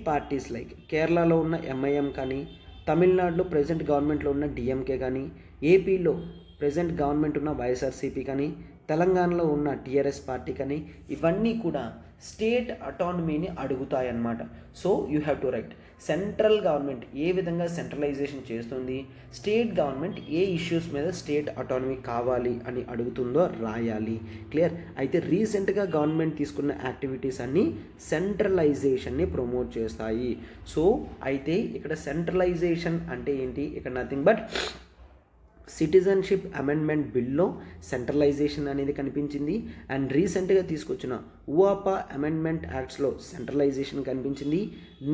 పార్టీస్ లైక్ కేరళలో ఉన్న ఎంఐఎం కానీ, తమిళనాడులో ప్రజెంట్ గవర్నమెంట్లో ఉన్న డిఎంకే కానీ, ఏపీలో ప్రజెంట్ గవర్నమెంట్ ఉన్న వైఎస్ఆర్సీపీ కానీ, తెలంగాణలో ఉన్న టీఆర్ఎస్ పార్టీ కానీ, ఇవన్నీ కూడా స్టేట్ అటానమీని అడుగుతాయన్నమాట. So you have to write central government ఏ విధంగా సెంట్రలైజేషన్ చేస్తుంది, స్టేట్ గవర్నమెంట్ ఏ ఇష్యూస్ మీద స్టేట్ అటానమీ కావాలి అని అడుగుతుందో రాయాలి, క్లియర్. అయితే రీసెంట్గా గవర్నమెంట్ తీసుకున్న యాక్టివిటీస్ అన్నీ సెంట్రలైజేషన్ని ప్రమోట్ చేస్తాయి. సో అయితే ఇక్కడ సెంట్రలైజేషన్ అంటే ఏంటి, ఇక్కడ నథింగ్ బట్ సిటిజన్షిప్ అమెండ్మెంట్ బిల్లో సెంట్రలైజేషన్ అనేది కనిపించింది. అండ్ రీసెంట్గా తీసుకొచ్చిన ఉవాపా అమెండ్మెంట్ యాక్ట్స్లో సెంట్రలైజేషన్ కనిపించింది.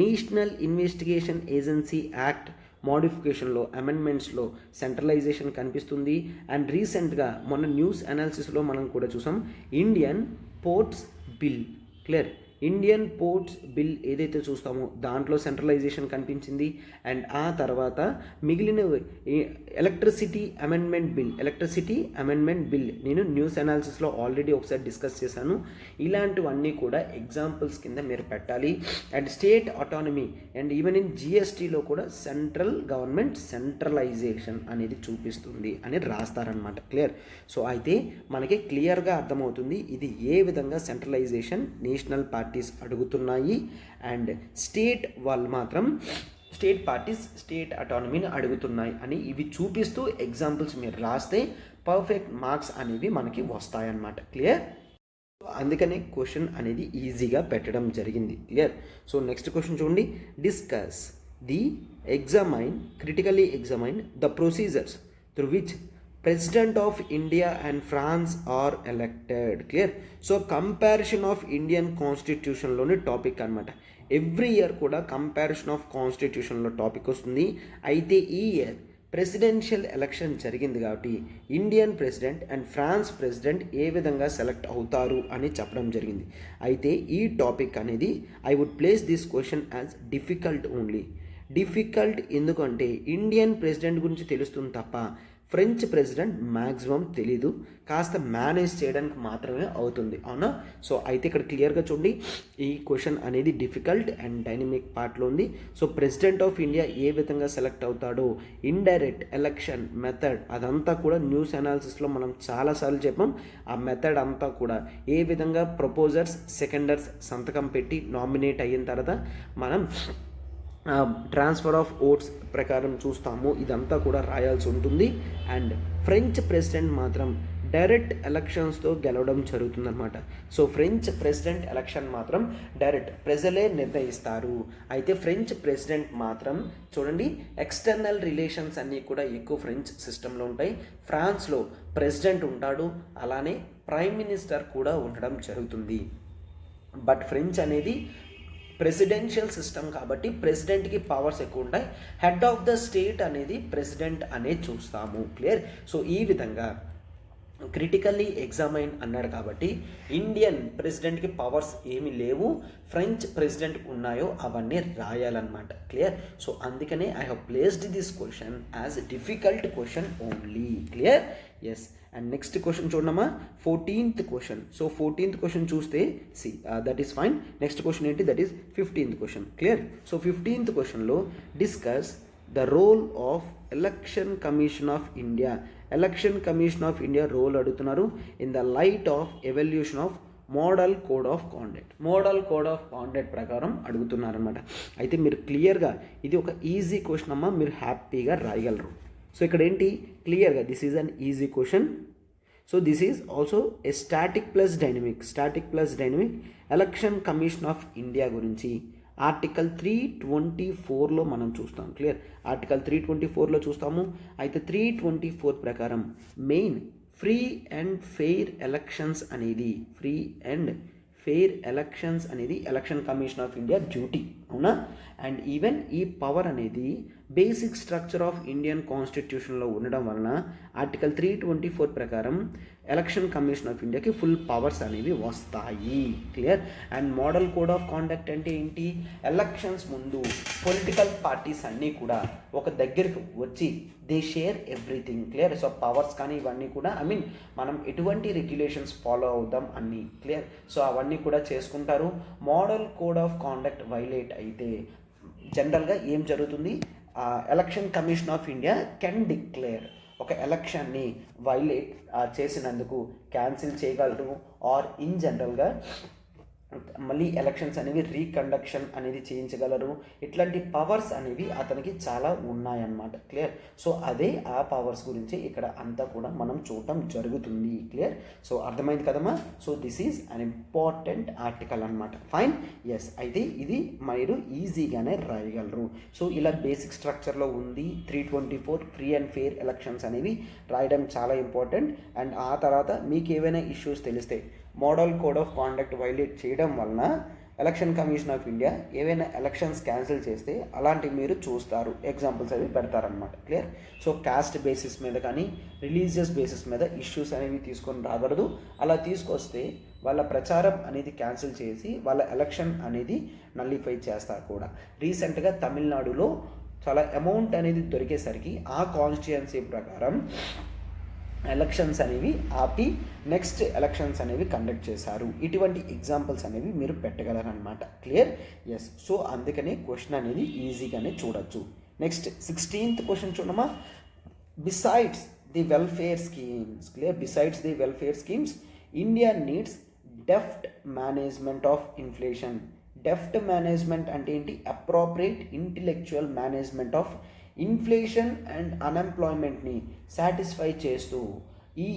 నేషనల్ ఇన్వెస్టిగేషన్ ఏజెన్సీ యాక్ట్ మోడిఫికేషన్లో అమెండ్మెంట్స్లో సెంట్రలైజేషన్ కనిపిస్తుంది. అండ్ రీసెంట్గా మొన్న న్యూస్ అనాలిసిస్లో మనం కూడా చూసాం Indian ports bill, clear, Indian ports bill ఏదైతే చూస్తామో దాంట్లో సెంట్రలైజేషన్ కనిపించింది. అండ్ ఆ తర్వాత మిగిలిన ఎలక్ట్రిసిటీ అమెండ్మెంట్ బిల్ నేను న్యూస్ అనాలిసిస్లో ఆల్రెడీ ఒకసారి డిస్కస్ చేశాను. ఇలాంటివన్నీ కూడా ఎగ్జాంపుల్స్ కింద మీరు పెట్టాలి. And state autonomy and even in జిఎస్టీలో కూడా సెంట్రల్ గవర్నమెంట్ సెంట్రలైజేషన్ అనేది చూపిస్తుంది అని రాస్తారనమాట, క్లియర్. సో అయితే మనకి క్లియర్గా అర్థమవుతుంది ఇది ఏ విధంగా సెంట్రలైజేషన్ నేషనల్ పార్టీస్ అడుగుతున్నాయి అండ్ స్టేట్ వాళ్ళు మాత్రం స్టేట్ పార్టీస్ స్టేట్ అటానమీని అడుగుతున్నాయి అని ఇవి చూపిస్తూ ఎగ్జాంపుల్స్ మీరు రాస్తే పర్ఫెక్ట్ మార్క్స్ అనేవి మనకి వస్తాయన్నమాట, క్లియర్. అందుకనే క్వశ్చన్ అనేది ఈజీగా పెట్టడం జరిగింది, క్లియర్. సో నెక్స్ట్ క్వశ్చన్ చూడండి. Discuss the critically examine the procedures through which President of India and France are elected, clear. So comparison of Indian constitution లోని టాపిక్ అనమాట. ఎవ్రీ ఇయర్ కూడా కంపారిజన్ ఆఫ్ కాన్స్టిట్యూషన్లో topic వస్తుంది. అయితే ఈ year presidential election జరిగింది కాబట్టి Indian president and France president ఏ విధంగా సెలెక్ట్ అవుతారు అని చెప్పడం జరిగింది. అయితే ఈ టాపిక్ అనేది I would place this question as difficult only. Difficult ఎందుకంటే ఇండియన్ ప్రెసిడెంట్ గురించి తెలుస్తుంది తప్ప ఫ్రెంచ్ ప్రెసిడెంట్ మ్యాక్సిమం తెలీదు, కాస్త మేనేజ్ చేయడానికి మాత్రమే అవుతుంది, అవునా? సో అయితే ఇక్కడ క్లియర్గా చూడండి, ఈ క్వశ్చన్ అనేది డిఫికల్ట్ అండ్ డైనమిక్ పార్ట్లో ఉంది. సో ప్రెసిడెంట్ ఆఫ్ ఇండియా ఏ విధంగా సెలెక్ట్ అవుతాడో, ఇండైరెక్ట్ ఎలక్షన్ మెథడ్, అదంతా కూడా న్యూస్ అనాలిసిస్లో మనం చాలాసార్లు చెప్పాం. ఆ మెథడ్ అంతా కూడా ఏ విధంగా ప్రపోజర్స్ సెకండర్స్ సంతకం పెట్టి నామినేట్ అయిన తర్వాత మనం ట్రాన్స్ఫర్ ఆఫ్ ఓట్స్ ప్రకారం చూస్తాము, ఇదంతా కూడా రాయాల్సి ఉంటుంది. అండ్ ఫ్రెంచ్ ప్రెసిడెంట్ మాత్రం డైరెక్ట్ ఎలక్షన్స్తో గెలవడం జరుగుతుందన్నమాట. సో ఫ్రెంచ్ ప్రెసిడెంట్ ఎలక్షన్ మాత్రం డైరెక్ట్ ప్రజలే నిర్ణయిస్తారు. అయితే ఫ్రెంచ్ ప్రెసిడెంట్ మాత్రం చూడండి, ఎక్స్టర్నల్ రిలేషన్స్ అన్నీ కూడా ఎక్కువ ఫ్రెంచ్ సిస్టంలో ఉంటాయి. ఫ్రాన్స్లో ప్రెసిడెంట్ ఉంటాడు, అలానే ప్రైమ్ మినిస్టర్ కూడా ఉండడం జరుగుతుంది. బట్ ఫ్రెంచ్ అనేది ప్రెసిడెన్షియల్ సిస్టమ్ కాబట్టి ప్రెసిడెంట్కి పవర్స్ ఎక్కువ ఉంటాయి. హెడ్ ఆఫ్ ద స్టేట్ అనేది ప్రెసిడెంట్ అనేది చూస్తాము. క్లియర్? సో ఈ విధంగా క్రిటికల్లీ ఎగ్జామైన్ అన్నాడు కాబట్టి ఇండియన్ ప్రెసిడెంట్కి పవర్స్ ఏమీ లేవు, ఫ్రెంచ్ ప్రెసిడెంట్ ఉన్నాయో అవన్నీ రాయాలన్నమాట. క్లియర్? సో అందుకనే I have placed this question as difficult question only. Clear? Yes. And next question చూడమ్మా, 14th question. So 14th question చూస్తే that is fine. Next question ఏంటి? That is 15th question. Clear? So 15th క్వశ్చన్లో discuss the role of election commission of India. Election commission of India role అడుగుతున్నారు in the light of evolution of model code of conduct. Model code of conduct ప్రకారం అడుగుతున్నారనమాట. అయితే మీరు క్లియర్గా ఇది ఒక easy question అమ్మా, మీరు హ్యాపీగా రాయగలరు. సో ఇక్కడ ఏంటి క్లియర్గా this is an easy question. So this is also a static plus dynamic election commission of India గురించి ఆర్టికల్ 324లో మనం చూస్తాం. క్లియర్? ఆర్టికల్ 324లో చూస్తాము. అయితే 324 ప్రకారం main free and fair elections అనేది election commission of India duty, అవునా? అండ్ ఈవెన్ ఈ పవర్ అనేది బేసిక్ స్ట్రక్చర్ ఆఫ్ ఇండియన్ కాన్స్టిట్యూషన్లో ఉండడం వలన ఆర్టికల్ 324 ప్రకారం ఎలక్షన్ కమిషన్ ఆఫ్ ఇండియాకి ఫుల్ పవర్స్ అనేవి వస్తాయి. Clear? And model code of conduct అంటే ఏంటి? ఎలక్షన్స్ ముందు పొలిటికల్ పార్టీస్ అన్నీ కూడా ఒక దగ్గరికి వచ్చి they share everything. Clear? So powers కానీ ఇవన్నీ కూడా మనం ఎటువంటి రెగ్యులేషన్స్ ఫాలో అవుదాం అన్నీ. క్లియర్? సో అవన్నీ కూడా చేసుకుంటారు. Model code of conduct violate అయితే జనరల్గా ఏం జరుగుతుంది? Election commission of India can declare ఒక ఎలక్షన్ని వైలేట్ చేసినందుకు క్యాన్సిల్ చేయగలరు, ఆర్ ఇన్ జనరల్గా మళ్ళీ ఎలక్షన్స్ అనేవి రీకండక్షన్ అనేది చేయించగలరు. ఇట్లాంటి పవర్స్ అనేవి అతనికి చాలా ఉన్నాయన్నమాట. క్లియర్? సో అదే ఆ పవర్స్ గురించి ఇక్కడ అంతా కూడా మనం చూడటం జరుగుతుంది. క్లియర్? సో అర్థమైంది కదమ్మా? So this is an important article అనమాట. ఫైన్. ఎస్. అయితే ఇది మీరు ఈజీగానే రాయగలరు. సో ఇలా బేసిక్ స్ట్రక్చర్లో ఉంది 324 ఫ్రీ అండ్ ఫెయిర్ ఎలక్షన్స్ అనేవి రాయడం చాలా ఇంపార్టెంట్. అండ్ ఆ తర్వాత మీకు ఏవైనా ఇష్యూస్ తెలిస్తే model code of conduct violate చేయడం వలన ఎలక్షన్ కమిషన్ ఆఫ్ ఇండియా ఏవైనా ఎలక్షన్స్ క్యాన్సిల్ చేస్తే అలాంటివి మీరు చూస్తారు, ఎగ్జాంపుల్స్ అవి పెడతారనమాట. క్లియర్? సో కాస్ట్ బేసిస్ మీద కానీ రిలీజియస్ బేసిస్ మీద ఇష్యూస్ అనేవి తీసుకొని రాకూడదు. అలా తీసుకొస్తే వాళ్ళ ప్రచారం అనేది క్యాన్సిల్ చేసి వాళ్ళ ఎలక్షన్ అనేది నల్లిఫై చేస్తారు కూడా. రీసెంట్గా తమిళనాడులో చాలా అమౌంట్ అనేది దొరికేసరికి ఆ కాన్స్టిట్యుయెన్సీ ప్రకారం ఎలక్షన్స్ అనేవి ఆపి నెక్స్ట్ ఎలక్షన్స్ అనేవి కండక్ట్ చేశారు. ఇటువంటి ఎగ్జాంపుల్స్ అనేవి మీరు పెట్టగలరనమాట. క్లియర్? ఎస్. సో అందుకనే క్వశ్చన్ అనేది ఈజీగానే చూడొచ్చు. నెక్స్ట్ 16th క్వశ్చన్ చూడమ్మా. Besides the welfare schemes. Clear? Besides the welfare schemes India needs deft management of inflation. Deft management అంటే ఏంటి? Appropriate intellectual management of inflation and అన్ఎంప్లాయ్మెంట్ని సాటిస్ఫై చేస్తూ ఈ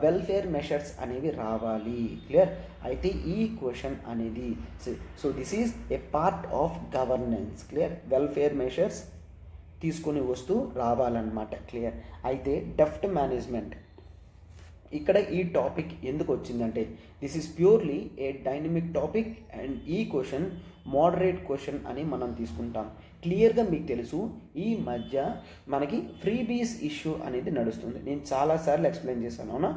వెల్ఫేర్ మెషర్స్ అనేవి రావాలి. క్లియర్? అయితే ఈ క్వశ్చన్ అనేది so this is A part of governance. Clear? Welfare measures తీసుకొని వస్తూ రావాలన్నమాట. క్లియర్? అయితే డెఫ్ట్ మేనేజ్మెంట్ ఇక్కడ ఈ టాపిక్ ఎందుకు వచ్చిందంటే this is purely a dynamic topic and ఈ క్వశ్చన్ మోడరేట్ క్వశ్చన్ అని మనం తీసుకుంటాం. క్లియర్గా మీకు తెలుసు ఈ మధ్య మనకి ఫ్రీబీస్ ఇష్యూ అనేది నడుస్తుంది. నేను చాలాసార్లు ఎక్స్ప్లెయిన్ చేశాను, అవునా?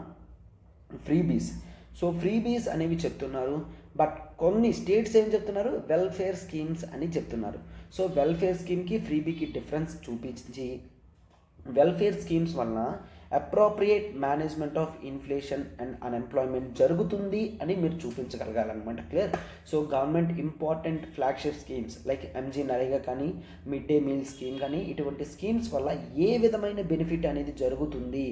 ఫ్రీబీస్. సో ఫ్రీబీస్ అనేవి చెప్తున్నారు. బట్ కొన్ని స్టేట్స్ ఏం చెప్తున్నారు, వెల్ఫేర్ స్కీమ్స్ అని చెప్తున్నారు. సో వెల్ఫేర్ స్కీమ్కి ఫ్రీబీకి డిఫరెన్స్ చూపించి వెల్ఫేర్ స్కీమ్స్ వలన appropriate management of inflation and unemployment జరుగుతుంది అని మీరు చూపించగలగాలన్నమాట. Clear. So government important flagship schemes like MG NREGA కానీ, మిడ్ డే మీల్ స్కీమ్ కానీ, ఇటువంటి స్కీమ్స్ వల్ల ఏ విధమైన బెనిఫిట్ అనేది జరుగుతుంది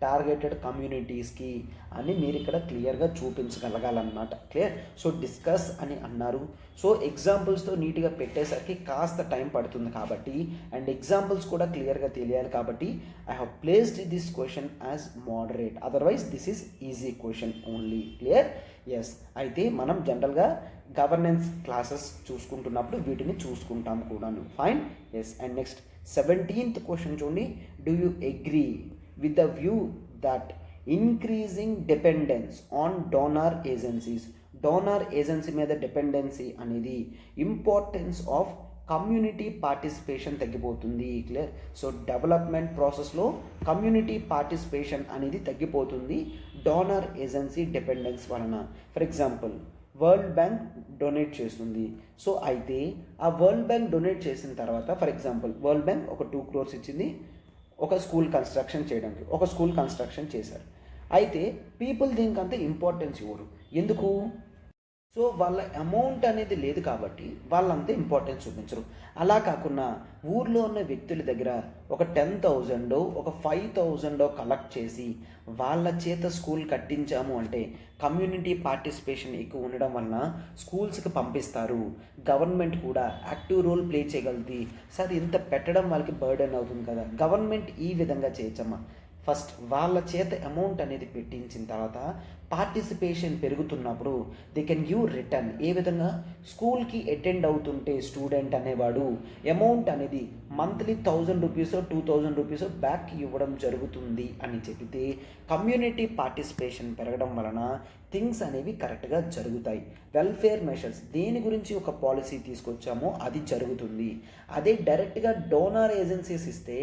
టార్గెటెడ్ కమ్యూనిటీస్కి అని మీరు ఇక్కడ క్లియర్గా చూపించగలగాలన్నమాట. క్లియర్. సో డిస్కస్ అని అన్నారు. సో ఎగ్జాంపుల్స్తో నీట్గా పెట్టేసరికి కాస్త టైం పడుతుంది కాబట్టి, అండ్ ఎగ్జాంపుల్స్ కూడా క్లియర్గా తెలియాలి కాబట్టి I have placed this question as moderate, otherwise this is easy question only. Clear. Yes. అయితే మనం జనరల్గా గవర్నెన్స్ క్లాసెస్ చూసుకుంటున్నప్పుడు వీటిని చూసుకుంటాం కూడాను. Fine. Yes. And next 17th question చూడండి. Do you agree with the view that increasing dependence on donor agency మీద dependency అనేది ఇంపార్టెన్స్ ఆఫ్ కమ్యూనిటీ పార్టిసిపేషన్ తగ్గిపోతుంది. క్లియర్. సో డెవలప్మెంట్ ప్రాసెస్లో కమ్యూనిటీ పార్టిసిపేషన్ అనేది తగ్గిపోతుంది డోనర్ ఏజెన్సీ డిపెండెన్స్ వలన. For example world bank donate చేస్తుంది. So అయితే ఆ వరల్డ్ బ్యాంక్ డొనేట్ చేసిన తర్వాత, ఫర్ ఎగ్జాంపుల్ వరల్డ్ బ్యాంక్ ఒక 2 crores ఇచ్చింది ఒక స్కూల్ కన్స్ట్రక్షన్ చేయడానికి. ఒక స్కూల్ కన్స్ట్రక్షన్ చేశారు. అయితే పీపుల్ దీనికి అంత ఇంపార్టెన్స్ ఇవ్వరు. ఎందుకు? సో వాళ్ళ అమౌంట్ అనేది లేదు కాబట్టి వాళ్ళంతా ఇంపార్టెన్స్ చూపించరు. అలా కాకుండా ఊర్లో ఉన్న వ్యక్తుల దగ్గర ఒక 10,000 ఒక 5,000 కలెక్ట్ చేసి వాళ్ళ చేత స్కూల్ కట్టించాము అంటే కమ్యూనిటీ పార్టిసిపేషన్ ఎక్కువ ఉండడం వలన స్కూల్స్కి పంపిస్తారు. గవర్నమెంట్ కూడా యాక్టివ్ రోల్ ప్లే చేయగలుగుతుంది. సార్ ఇంత పెట్టడం వాళ్ళకి బర్డెన్ అవుతుంది కదా, గవర్నమెంట్ ఈ విధంగా చేయొచ్చమ్మా. ఫస్ట్ వాళ్ళ చేత అమౌంట్ అనేది పెట్టించిన తర్వాత పార్టిసిపేషన్ పెరుగుతున్నప్పుడు దే కెన్ గివ్ రిటర్న్. ఏ విధంగా? స్కూల్కి అటెండ్ అవుతుంటే స్టూడెంట్ అనేవాడు అమౌంట్ అనేది మంత్లీ 1,000 రూపీస్ 2,000 రూపీస్ బ్యాక్ ఇవ్వడం జరుగుతుంది అని చెబితే కమ్యూనిటీ పార్టిసిపేషన్ పెరగడం వలన థింగ్స్ అనేవి కరెక్ట్గా జరుగుతాయి. వెల్ఫేర్ మెషర్స్ దేని గురించి ఒక పాలసీ తీసుకొచ్చామో అది జరుగుతుంది. అదే డైరెక్ట్గా డోనార్ ఏజెన్సీస్ ఇస్తే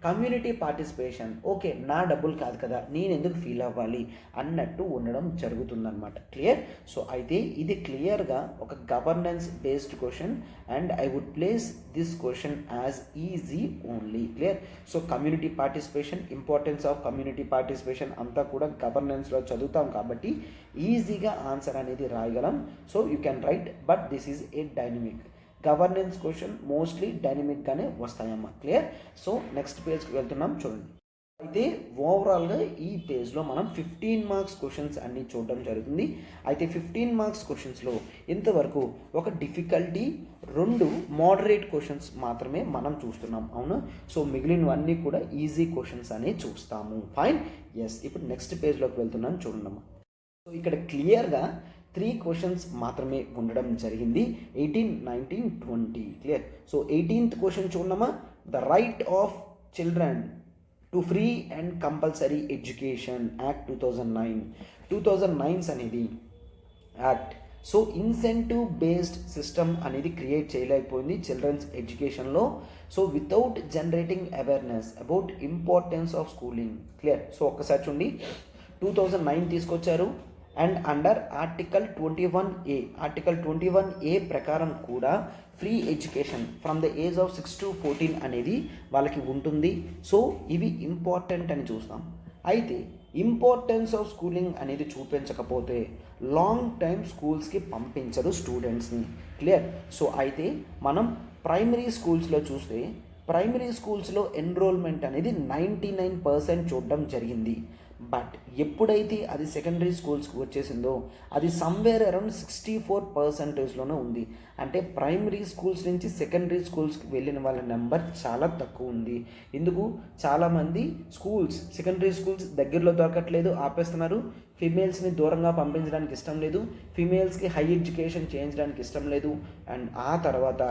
కమ్యూనిటీ పార్టిసిపేషన్, ఓకే నా డబ్బులు కాదు కదా నేను ఎందుకు ఫీల్ అవ్వాలి అన్నట్టు ఉండడం జరుగుతుందన్నమాట. క్లియర్. సో అయితే ఇది క్లియర్గా ఒక governance based question and I would place this question as easy only. Clear. So community participation, importance of community participation అంతా కూడా గవర్నెన్స్లో చదువుతాం కాబట్టి ఈజీగా ఆన్సర్ అనేది రాయగలం. So you can write, but this is a dynamic governance question. Mostly డైనమిక్గానే వస్తాయమ్మా. క్లియర్. సో నెక్స్ట్ పేజ్కి వెళ్తున్నాం చూడండి. అయితే ఓవరాల్గా ఈ పేజ్లో మనం 15 మార్క్స్ క్వశ్చన్స్ అన్నీ చూడడం జరుగుతుంది. అయితే 15 మార్క్స్ క్వశ్చన్స్లో ఇంతవరకు ఒక డిఫికల్టీ 2 మోడరేట్ క్వశ్చన్స్ మాత్రమే మనం చూస్తున్నాం. అవునా? సో మిగిలినవన్నీ కూడా ఈజీ క్వశ్చన్స్ అనే చూస్తాము. ఫైన్. ఎస్. ఇప్పుడు నెక్స్ట్ పేజ్లోకి వెళ్తున్నాను చూడండి. సో ఇక్కడ క్లియర్గా 3 క్వశ్చన్స్ మాత్రమే ఉండడం జరిగింది. 18, 19, 20. క్లియర్. సో 18th క్వశ్చన్ చూడమ్మా. The right of children to free and compulsory education act 2009 అనేది act. So incentive based system అనేది క్రియేట్ చేయలేకపోయింది చిల్డ్రన్స్ ఎడ్యుకేషన్లో. So without generating awareness about importance of schooling. Clear. So ఒక్కసారి చూడండి. 2009 తీసుకొచ్చారు and under article 21A ప్రకారం కూడా free education from the age of 6 to 14 అనేది వాళ్ళకి ఉంటుంది. సో ఇవి ఇంపార్టెంట్ అని చూస్తాం. అయితే ఇంపార్టెన్స్ ఆఫ్ స్కూలింగ్ అనేది చూపించకపోతే లాంగ్ టైం స్కూల్స్కి పంపించరు స్టూడెంట్స్ని. క్లియర్. సో అయితే మనం ప్రైమరీ స్కూల్స్లో చూస్తే ప్రైమరీ స్కూల్స్లో ఎన్రోల్మెంట్ అనేది 99% చూడడం జరిగింది. బట్ ఎప్పుడైతే అది సెకండరీ స్కూల్స్కి వచ్చేసిందో అది సమ్వేర్ అరౌండ్ 64%లోనే ఉంది. అంటే ప్రైమరీ స్కూల్స్ నుంచి సెకండరీ స్కూల్స్కి వెళ్ళిన వాళ్ళ నెంబర్ చాలా తక్కువ ఉంది. ఎందుకు? చాలామంది స్కూల్స్ సెకండరీ స్కూల్స్ దగ్గరలో దొరకట్లేదు, ఆపేస్తున్నారు. ఫిమేల్స్ని దూరంగా పంపించడానికి ఇష్టం లేదు, ఫిమేల్స్కి హై ఎడ్యుకేషన్ చేయించడానికి ఇష్టం లేదు. అండ్ ఆ తర్వాత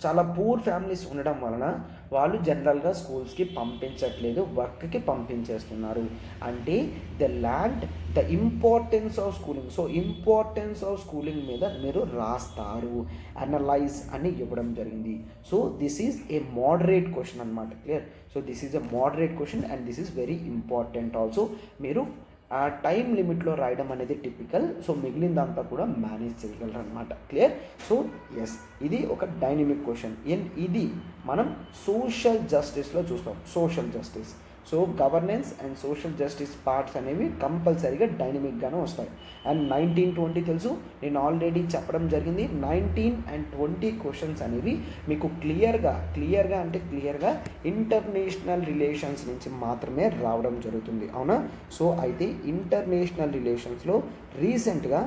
చాలా పూర్ ఫ్యామిలీస్ ఉండడం వలన వాళ్ళు జనరల్గా స్కూల్స్కి పంపించట్లేదు, వర్క్కి పంపించేస్తున్నారు. అంటే the land the importance of schooling. So importance of schooling మీద మీరు రాస్తారు, అనలైజ్ అని ఇవ్వడం జరిగింది. So this is a moderate question అనమాట. Clear. So this is a moderate question and this is very important also. మీరు ఆ టైం లిమిట్లో రాయడం అనేది టిపికల్. సో మిగిలిందంతా కూడా మేనేజ్ చేయగలరు అనమాట. క్లియర్? సో ఎస్, ఇది ఒక డైనమిక్ క్వశ్చన్. ఇది మనం సోషల్ జస్టిస్లో చూస్తాం. Social justice, so governance and social justice parts అనేవి కంపల్సరీగా డైనమిక్గానే వస్తాయి. అండ్ 19-20 తెలుసు, నేను ఆల్రెడీ చెప్పడం జరిగింది. 19 and 20 క్వశ్చన్స్ అనేవి మీకు క్లియర్గా ఇంటర్నేషనల్ రిలేషన్స్ నుంచి మాత్రమే రావడం జరుగుతుంది. అవునా? సో అయితే ఇంటర్నేషనల్ రిలేషన్స్లో రీసెంట్గా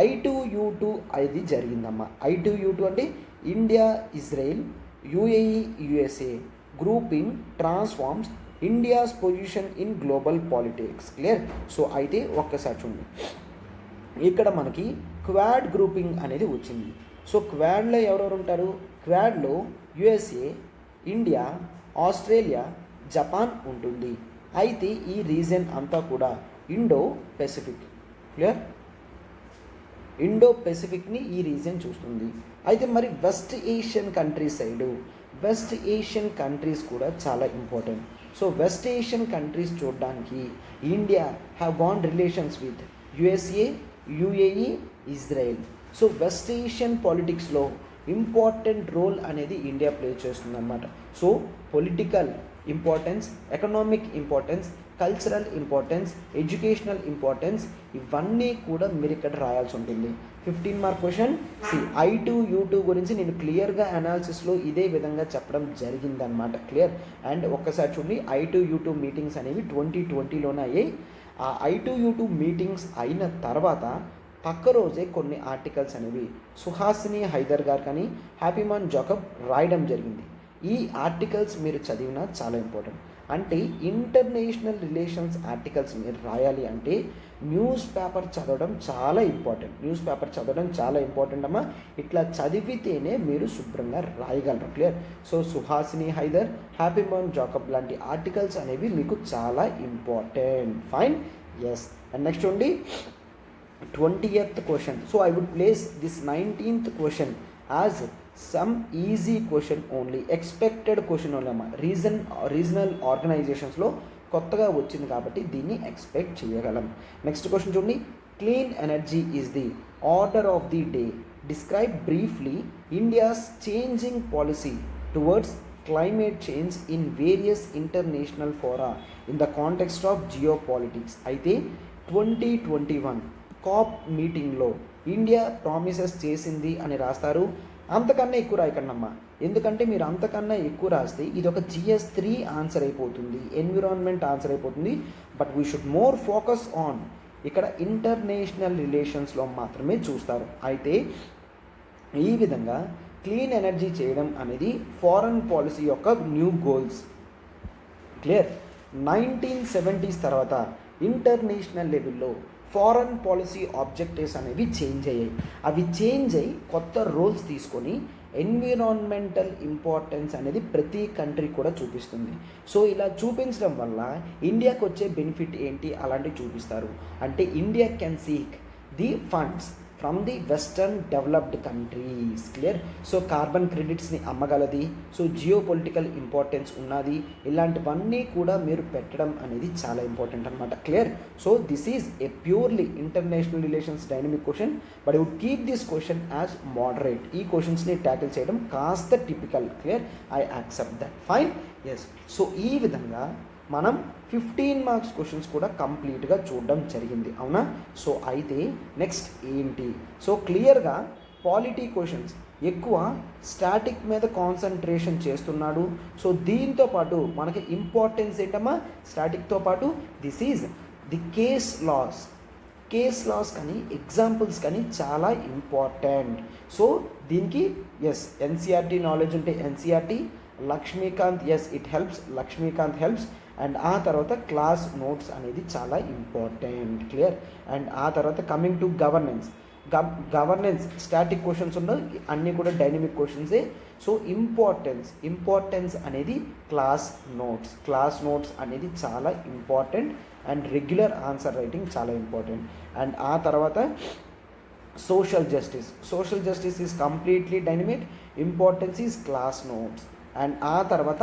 I2U2 అది జరిగిందమ్మా. I2U2 అంటే India Israel UAE USA grouping transforms India's position in global politics. Clear? So అయితే ఒక్కసారి చూడండి, ఇక్కడ మనకి క్వాడ్ గ్రూపింగ్ అనేది వచ్చింది. సో క్వాడ్లో ఎవరెవరు ఉంటారు? క్వాడ్లో USA, ఇండియా, ఆస్ట్రేలియా, జపాన్ ఉంటుంది. అయితే ఈ రీజన్ అంతా కూడా ఇండో పెసిఫిక్. క్లియర్? ఇండో పెసిఫిక్ని ఈ రీజన్ చూస్తుంది. అయితే మరి west Asian countries side, west Asian countries కూడా చాలా important. So west Asian countries చూడడానికి India have gone relations with USA, UAE, Israel. So west Asian పాలిటిక్స్లో ఇంపార్టెంట్ రోల్ అనేది ఇండియా ప్లే చేస్తుందన్నమాట. So political importance, economic importance, cultural importance, educational importance, ఇవన్నీ కూడా మీరు ఇక్కడ రాయాల్సి ఉంటుంది. 15 మార్క్ క్వశ్చన్. I2U2 గురించి నేను క్లియర్గా అనాలిసిస్లో ఇదే విధంగా చెప్పడం జరిగిందనమాట. క్లియర్? అండ్ ఒక్కసారి చూడండి, I2U2 మీటింగ్స్ అనేవి 2020లోనే అయ్యాయి. ఆ I2U2 మీటింగ్స్ అయిన తర్వాత పక్క రోజే కొన్ని ఆర్టికల్స్ అనేవి సుహాసిని హైదర్ గారు కానీ హ్యాపీమాన్ జాకబ్ రాయడం జరిగింది. ఈ ఆర్టికల్స్ మీరు చదివినా చాలా ఇంపార్టెంట్. అంటే ఇంటర్నేషనల్ రిలేషన్స్ ఆర్టికల్స్ మీరు రాయాలి అంటే న్యూస్ పేపర్ చదవడం చాలా ఇంపార్టెంట్ అమ్మా. ఇట్లా చదివితేనే మీరు శుభ్రంగా రాయగలరు. క్లియర్? సో సుహాసిని హైదర్, హ్యాపీమాన్ జాకబ్ లాంటి ఆర్టికల్స్ అనేవి మీకు చాలా important. Fine. Yes. And next ఉండి 20th question. So I would place this 19th question as some easy question only, expected question only అమ్మా. రీజనల్ ఆర్గనైజేషన్స్లో కొత్తగా వచ్చింది కాబట్టి దీన్ని ఎక్స్పెక్ట్ చేయగలం. నెక్స్ట్ క్వశ్చన్ చూడండి, clean energy is the order of the day. Describe briefly India's changing policy towards climate change in various international fora in the context of geopolitics. అయితే 2021 cap మీటింగ్లో ఇండియా ప్రామిసెస్ చేసింది అని రాస్తారు. అంతకన్నా ఎక్కువ రాయకండమ్మా, ఎందుకంటే మీరు అంతకన్నా ఎక్కువ రాస్తే ఇది ఒక GS3 ఆన్సర్ అయిపోతుంది, ఎన్విరాన్మెంట్ ఆన్సర్ అయిపోతుంది. But we should more focus on ఇక్కడ ఇంటర్నేషనల్ రిలేషన్స్లో మాత్రమే చూస్తారు. అయితే ఈ విధంగా క్లీన్ ఎనర్జీ చేయడం అనేది ఫారెన్ పాలసీ యొక్క న్యూ గోల్స్. క్లియర్? 1970s తర్వాత ఇంటర్నేషనల్ లెవెల్లో ఫారెన్ పాలసీ ఆబ్జెక్టివ్స్ అనేవి చేంజ్ అయ్యాయి. అవి చేంజ్ అయ్యి కొత్త రోల్స్ తీసుకొని ఎన్విరాన్మెంటల్ ఇంపార్టెన్స్ అనేది ప్రతి కంట్రీ కూడా చూపిస్తుంది. సో ఇలా చూపించడం వల్ల ఇండియాకి వచ్చే బెనిఫిట్ ఏంటి అలాంటివి చూపిస్తారు. అంటే India can seek the funds from the western developed countries. Clear? So carbon క్రెడిట్స్ని అమ్మగలది, సో జియో పొలిటికల్ ఇంపార్టెన్స్ ఉన్నది, ఇలాంటివన్నీ కూడా మీరు పెట్టడం అనేది చాలా ఇంపార్టెంట్ అనమాట. Clear? So this is a purely international relations dynamic question, but I would keep this question as moderate. ఈ క్వశ్చన్స్ని ట్యాకిల్ చేయడం కాస్త typical. Clear? I accept that. Fine. Yes. So ఈ విధంగా మనం 15 మార్క్స్ క్వశ్చన్స్ కూడా కంప్లీట్గా చూడడం జరిగింది. అవునా? సో అయితే నెక్స్ట్ ఏంటి? సో క్లియర్గా పాలిటీ క్వశ్చన్స్ ఎక్కువ స్టాటిక్ మీద కాన్సన్ట్రేషన్ చేస్తున్నాడు. సో దీంతో పాటు మనకి ఇంపార్టెన్స్ ఏంటమ్మా, స్టాటిక్తో పాటు this is the case laws కానీ ఎగ్జాంపుల్స్ కానీ చాలా ఇంపార్టెంట్. సో దీనికి ఎస్ NCERT నాలెడ్జ్ ఉంటే NCERT, Laxmikanth as it helps, Laxmikanth helps. And ఆ తర్వాత క్లాస్ నోట్స్ అనేది చాలా ఇంపార్టెంట్. క్లియర్? అండ్ ఆ తర్వాత coming to governance static questions ఉన్నాయి, అన్నీ కూడా డైనమిక్ క్వశ్చన్సే. సో ఇంపార్టెన్స్ అనేది క్లాస్ నోట్స్ అనేది చాలా important. And regular answer writing చాలా ఇంపార్టెంట్. అండ్ ఆ తర్వాత social justice is completely dynamic, importance is class notes. And ఆ తర్వాత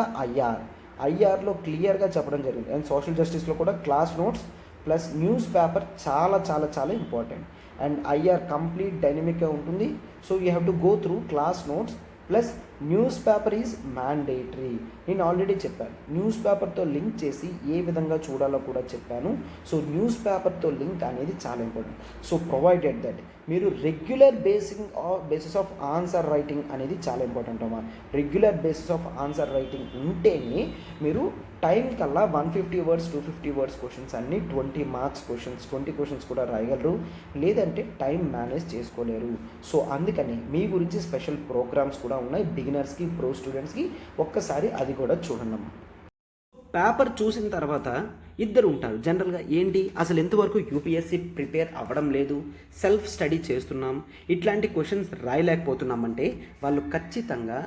ఐఆర్లో క్లియర్గా చెప్పడం జరిగింది. అండ్ సోషల్ జస్టిస్లో కూడా class notes, plus news paper చాలా చాలా చాలా ఇంపార్టెంట్. అండ్ ఐఆర్ కంప్లీట్ డైనమిక్గా ఉంటుంది. So you have to go through class notes. Plus news paper is mandatory. నేను ఆల్రెడీ చెప్పాను, న్యూస్ పేపర్తో లింక్ చేసి ఏ విధంగా చూడాలో కూడా చెప్పాను. సో న్యూస్ పేపర్తో లింక్ అనేది చాలా ఇంపార్టెంట్. సో ప్రొవైడెడ్ దట్ మీరు regular basis of answer writing అనేది చాలా ఇంపార్టెంట్ అమ్మా. Regular basis of answer writing ఉంటేనే మీరు టైం కల్లా 150 వర్డ్స్ 250 వర్డ్స్ క్వశ్చన్స్ అన్నీ 20 మార్క్స్ క్వశ్చన్స్ 20 క్వశ్చన్స్ కూడా రాయగలరు. లేదంటే టైం మేనేజ్ చేసుకోలేరు. సో అందుకని మీ గురించి స్పెషల్ ప్రోగ్రామ్స్ కూడా ఉన్నాయి బిగినర్స్కి, ప్రో స్టూడెంట్స్కి. ఒక్కసారి అది కూడా చూడండి. పేపర్ చూసిన తర్వాత ఇద్దరు ఉంటారు జనరల్గా. ఏంటి అసలు ఎంతవరకు యూపీఎస్సీ ప్రిపేర్ అవ్వడం లేదు, సెల్ఫ్ స్టడీ చేస్తున్నాం, ఇట్లాంటి క్వశ్చన్స్ రాయలేకపోతున్నామంటే వాళ్ళు ఖచ్చితంగా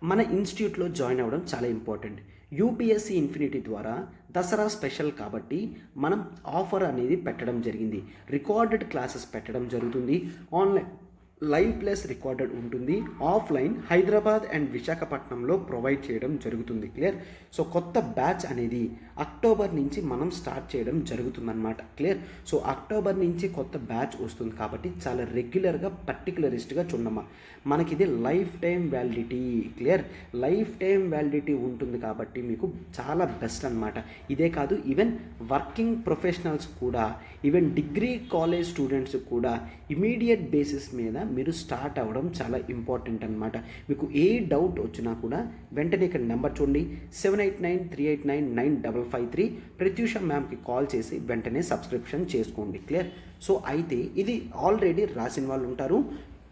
మన ఇన్స్టిట్యూట్లో జాయిన్ అవ్వడం చాలా ఇంపార్టెంట్. యూపీఎస్సీ ఇన్ఫినిటీ ద్వారా దసరా స్పెషల్ కాబట్టి మనం ఆఫర్ అనేది పెట్టడం జరిగింది. రికార్డెడ్ క్లాసెస్ పెట్టడం జరుగుతుంది. ఆన్లైన్ లైవ్ ప్లస్ రికార్డెడ్ ఉంటుంది. ఆఫ్లైన్ హైదరాబాద్ అండ్ విశాఖపట్నంలో ప్రొవైడ్ చేయడం జరుగుతుంది. క్లియర్. సో కొత్త బ్యాచ్ అనేది అక్టోబర్ నుంచి మనం స్టార్ట్ చేయడం జరుగుతుందన్నమాట. క్లియర్. సో అక్టోబర్ నుంచి కొత్త బ్యాచ్ వస్తుంది కాబట్టి చాలా రెగ్యులర్గా పర్టికులరిస్ట్గా చూడమ్మా. మనకి ఇది life time validity. Clear. Life time validity ఉంటుంది కాబట్టి మీకు చాలా బెస్ట్ అనమాట. ఇదే కాదు, ఈవెన్ వర్కింగ్ ప్రొఫెషనల్స్ కూడా, ఈవెన్ డిగ్రీ కాలేజ్ స్టూడెంట్స్ కూడా ఇమీడియట్ బేసిస్ మీద మీరు స్టార్ట్ అవ్వడం చాలా ఇంపార్టెంట్ అనమాట. మీకు ఏ డౌట్ వచ్చినా కూడా వెంటనే ఇక్కడ నెంబర్ చూడండి, 7893899553. ప్రత్యూష మ్యామ్కి కాల్ చేసి వెంటనే సబ్స్క్రిప్షన్ చేసుకోండి. క్లియర్. సో అయితే ఇది ఆల్రెడీ రాసిన వాళ్ళు ఉంటారు,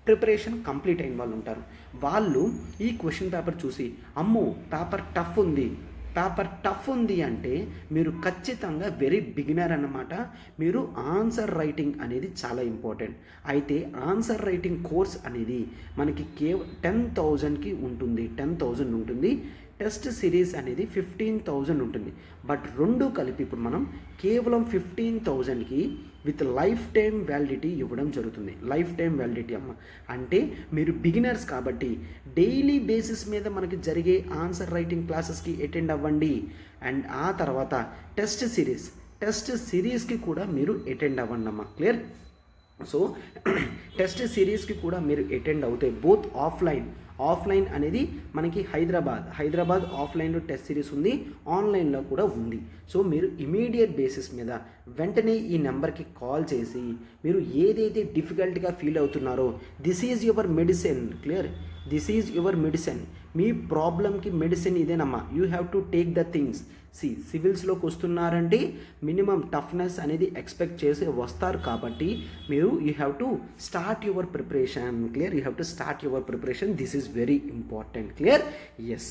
ప్రిపరేషన్ కంప్లీట్ అయిన వాళ్ళు ఉంటారు. వాళ్ళు ఈ క్వశ్చన్ పేపర్ చూసి అమ్మో పేపర్ టఫ్ ఉంది అంటే మీరు ఖచ్చితంగా వెరీ బిగినర్ అన్నమాట. మీరు ఆన్సర్ రైటింగ్ అనేది చాలా ఇంపార్టెంట్. అయితే ఆన్సర్ రైటింగ్ కోర్స్ అనేది మనకి 10,000కి ఉంటుంది. 10,000 ఉంటుంది. టెస్ట్ సిరీస్ అనేది 15,000 ఉంటుంది. బట్ రెండు కలిపి ఇప్పుడు మనం కేవలం 15,000కి విత్ లైఫ్ టైం వ్యాలిడిటీ ఇవ్వడం జరుగుతుంది. లైఫ్ టైం వ్యాలిడిటీ అమ్మ అంటే మీరు బిగినర్స్ కాబట్టి డైలీ బేసిస్ మీద మనకి జరిగే ఆన్సర్ రైటింగ్ క్లాసెస్కి అటెండ్ అవ్వండి. అండ్ ఆ తర్వాత టెస్ట్ సిరీస్కి కూడా మీరు అటెండ్ అవ్వండి అమ్మ. క్లియర్. సో టెస్ట్ సిరీస్కి కూడా మీరు అటెండ్ అవుతాయి. బోత్ ఆఫ్లైన్ అనేది మనకి హైదరాబాద్ ఆఫ్లైన్లో టెస్ట్ సిరీస్ ఉంది, ఆన్లైన్లో కూడా ఉంది. సో మీరు ఇమీడియట్ బేసిస్ మీద వెంటనే ఈ నెంబర్కి కాల్ చేసి మీరు ఏదైతే డిఫికల్ట్గా ఫీల్ అవుతున్నారో this is your medicine. Clear. This is your medicine. మీ ప్రాబ్లంకి మెడిసిన్ ఇదేనమ్మా. You have to take the things. సివిల్స్లోకి వస్తున్నారంటే మినిమం టఫ్నెస్ అనేది ఎక్స్పెక్ట్ చేసి వస్తారు కాబట్టి మీరు you have to start your preparation. Clear. You have to start your preparation. This is very important. Clear. Yes.